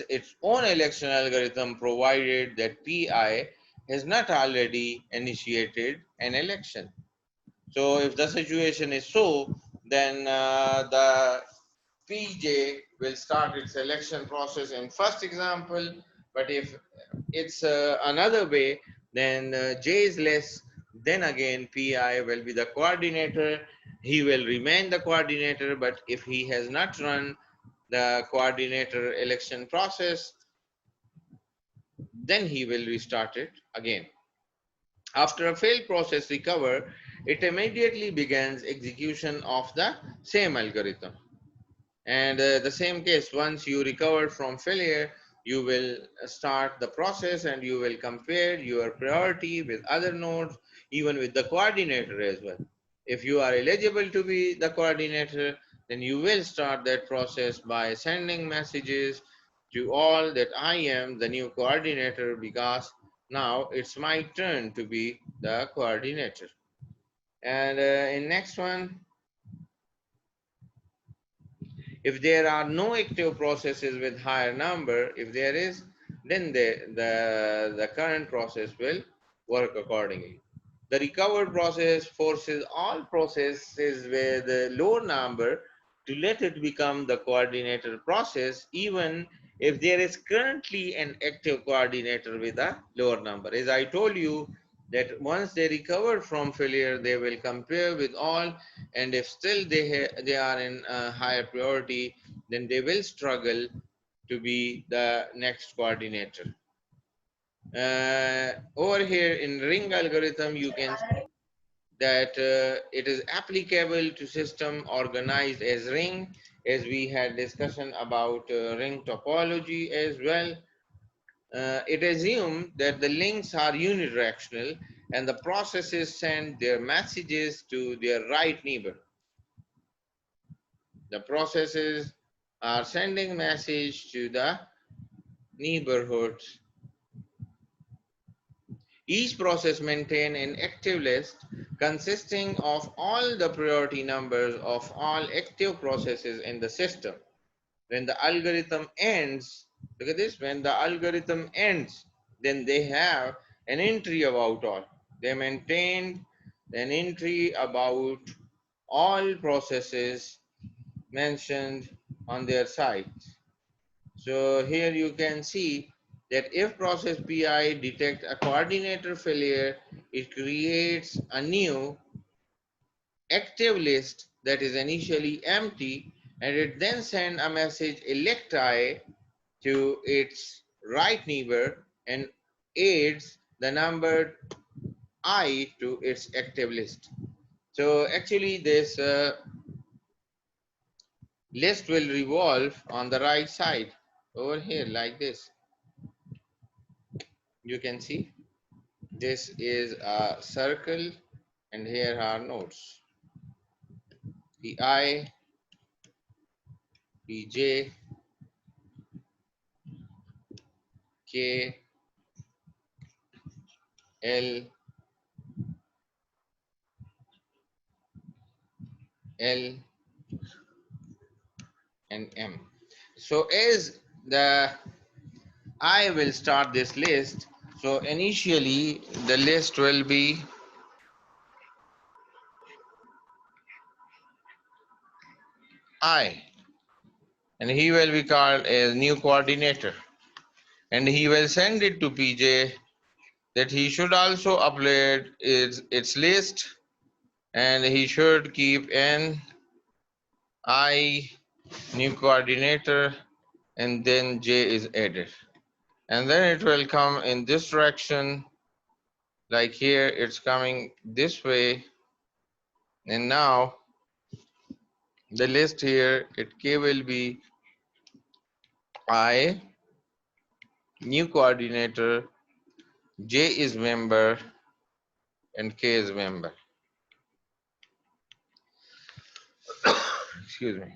its own election algorithm, provided that Pi has not already initiated an election. So if the situation is so, then the Pj will start its selection process in first example. But if it's another way, then j is less, then again Pi will be the coordinator. He will remain the coordinator, but if he has not run the coordinator election process, then he will restart it again. After a failed process recover, it immediately begins execution of the same algorithm. And the same case, once you recover from failure, you will start the process and you will compare your priority with other nodes, even with the coordinator as well. If you are eligible to be the coordinator, then you will start that process by sending messages to all that I am the new coordinator, because now it's my turn to be the coordinator. And in next one, if there are no active processes with higher number, if there is, then the current process will work accordingly. The recovered process forces all processes with a low number to let it become the coordinator process, even if there is currently an active coordinator with a lower number. As I told you, that once they recover from failure, they will compare with all, and if still they are in a higher priority, then they will struggle to be the next coordinator. Over here in ring algorithm, you can see that it is applicable to system organized as ring, as we had discussion about ring topology as well. It assumes that the links are unidirectional and the processes send their messages to their right neighbor. The processes are sending message to the neighborhoods. Each process maintains an active list consisting of all the priority numbers of all active processes in the system. When the algorithm ends, look at this, when the algorithm ends, then they have an entry about all. They maintain an entry about all processes mentioned on their site. So here you can see that if process PI detects a coordinator failure, it creates a new active list that is initially empty, and it then sends a message elect I to its right neighbor and adds the number I to its active list. So actually this list will revolve on the right side over here like this. You can see this is a circle and here are nodes. Pi, Pj, K, L, L, and M. So as the I will start this list, so initially the list will be I, and he will be called a new coordinator, and he will send it to Pj that he should also upload its list, and he should keep an I new coordinator, and then J is added. And then it will come in this direction, like here it's coming this way, and now the list here, K will be I, new coordinator, J is member, and K is member. Excuse me.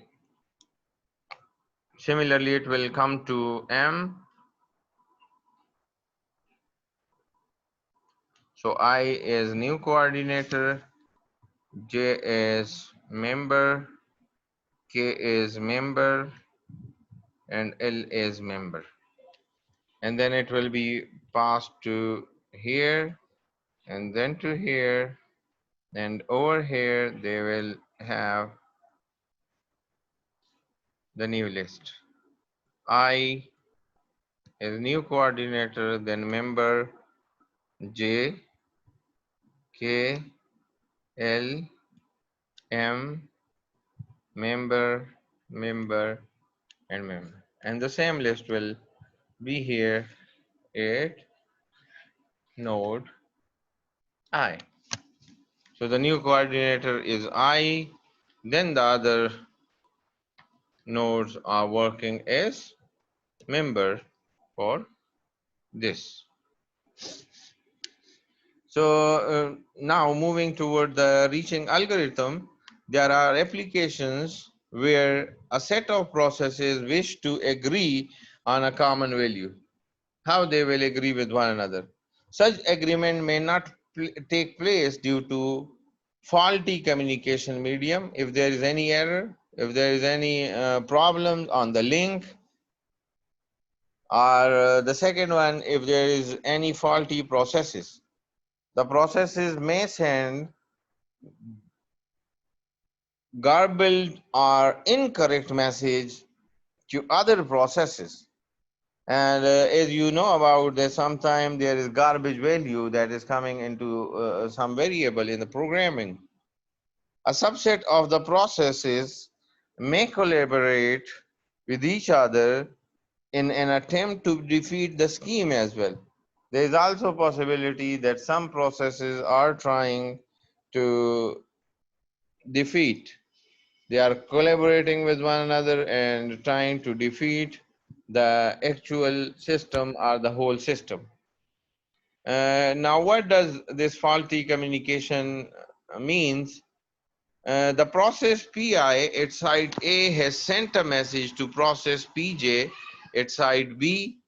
Similarly, it will come to M. So I is new coordinator, J is member, K is member, and L is member. And then it will be passed to here, and then to here, and over here they will have the new list. I is new coordinator, then member, J, K, L, M, member, member, and member. And the same list will be here at node I. So the new coordinator is I, then the other nodes are working as member for this. So now moving toward the reaching algorithm, there are applications where a set of processes wish to agree on a common value. How they will agree with one another. Such agreement may not take place due to faulty communication medium. If there is any error, if there is any problem on the link, or the second one, if there is any faulty processes. The processes may send garbled or incorrect message to other processes. And as you know about that, sometimes there is garbage value that is coming into some variable in the programming. A subset of the processes may collaborate with each other in an attempt to defeat the scheme as well. There is also a possibility that some processes are trying to defeat. They are collaborating with one another and trying to defeat the actual system or the whole system. Now, what does this faulty communication means? The process PI at side A has sent a message to process PJ at side B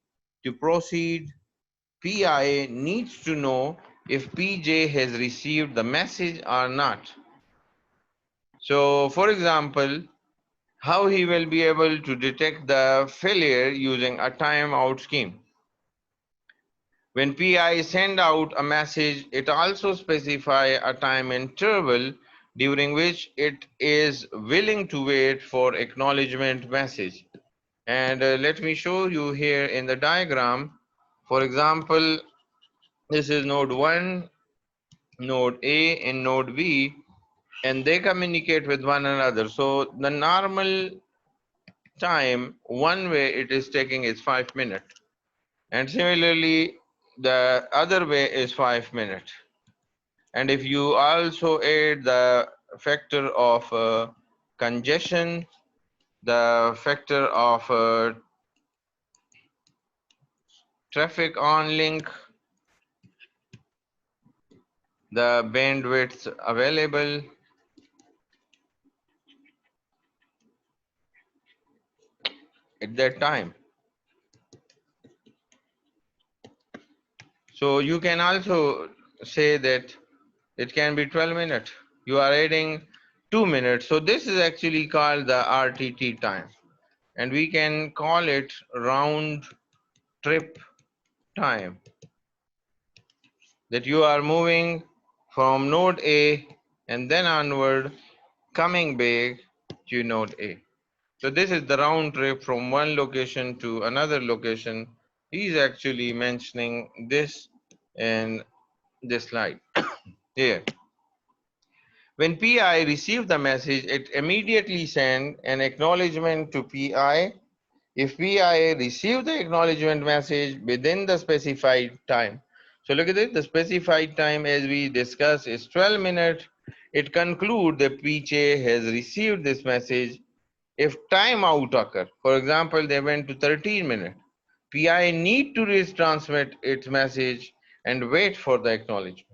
to proceed. PI needs to know if PJ has received the message or not. So, for example, how he will be able to detect the failure using a timeout scheme. When PI send out a message, it also specify a time interval during which it is willing to wait for acknowledgement message. And let me show you here in the diagram. For example, this is node 1, node A, and node B, and they communicate with one another. So the normal time, one way it is taking is 5 minutes. And similarly, the other way is 5 minutes. And if you also add the factor of congestion, the factor of traffic on link, the bandwidth available, at that time. So you can also say that it can be 12 minutes. You are adding 2 minutes. So this is actually called the RTT time. And we can call it round trip time. That you are moving from node A and then onward, coming back to node A. So this is the round trip from one location to another location. He's actually mentioning this in this slide here. When PI received the message, it immediately sent an acknowledgement to PI. If PI received the acknowledgement message within the specified time. So look at it, the specified time as we discussed is 12 minutes. It concludes that PJ has received this message. If timeout occur, for example, they went to 13 minutes, PI need to retransmit its message and wait for the acknowledgement.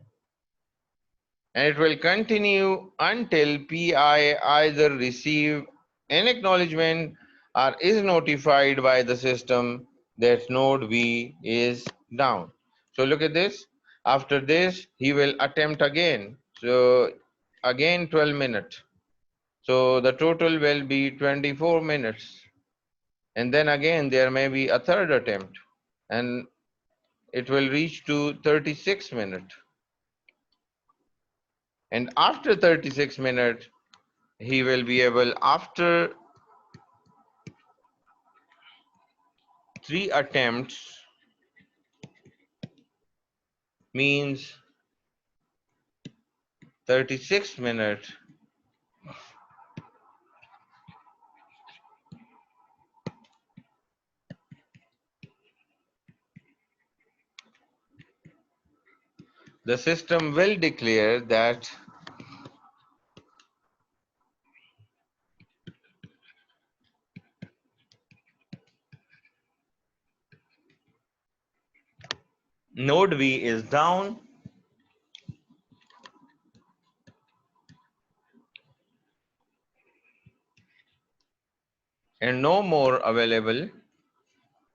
And it will continue until PI either receive an acknowledgement or is notified by the system that node V is down. So look at this. After this, he will attempt again. So again 12 minutes. So the total will be 24 minutes. And then again, there may be a third attempt. And it will reach to 36 minutes. And after 36 minutes, he will be able, after 3 attempts, means 36 minutes, the system will declare that node V is down and no more available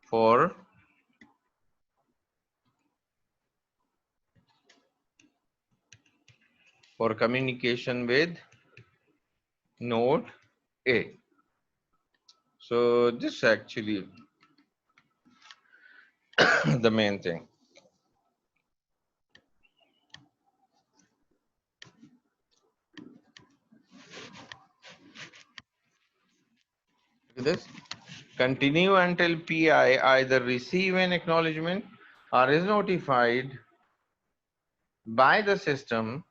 for communication with node A. So this actually the main thing. This continue until PI either receive an acknowledgement or is notified by the system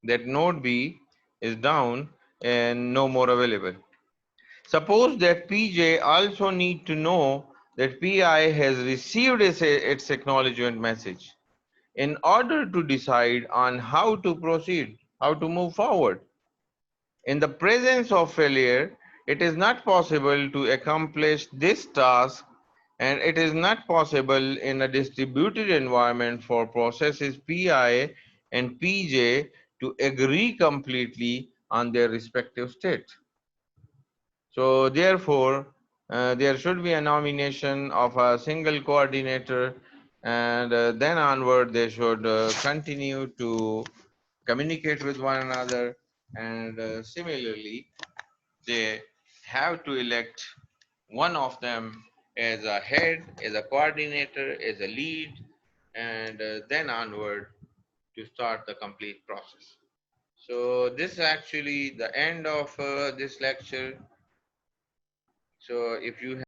that node B is down and no more available. Suppose that PJ also need to know that PI has received its acknowledgement message in order to decide on how to proceed, how to move forward. In the presence of failure, it is not possible to accomplish this task, and it is not possible in a distributed environment for processes PI and PJ to agree completely on their respective state. So therefore, there should be a nomination of a single coordinator, and then onward they should continue to communicate with one another, and similarly they have to elect one of them as a head, as a coordinator, as a lead, and then onward to start the complete process. So this is actually the end of this lecture. So if you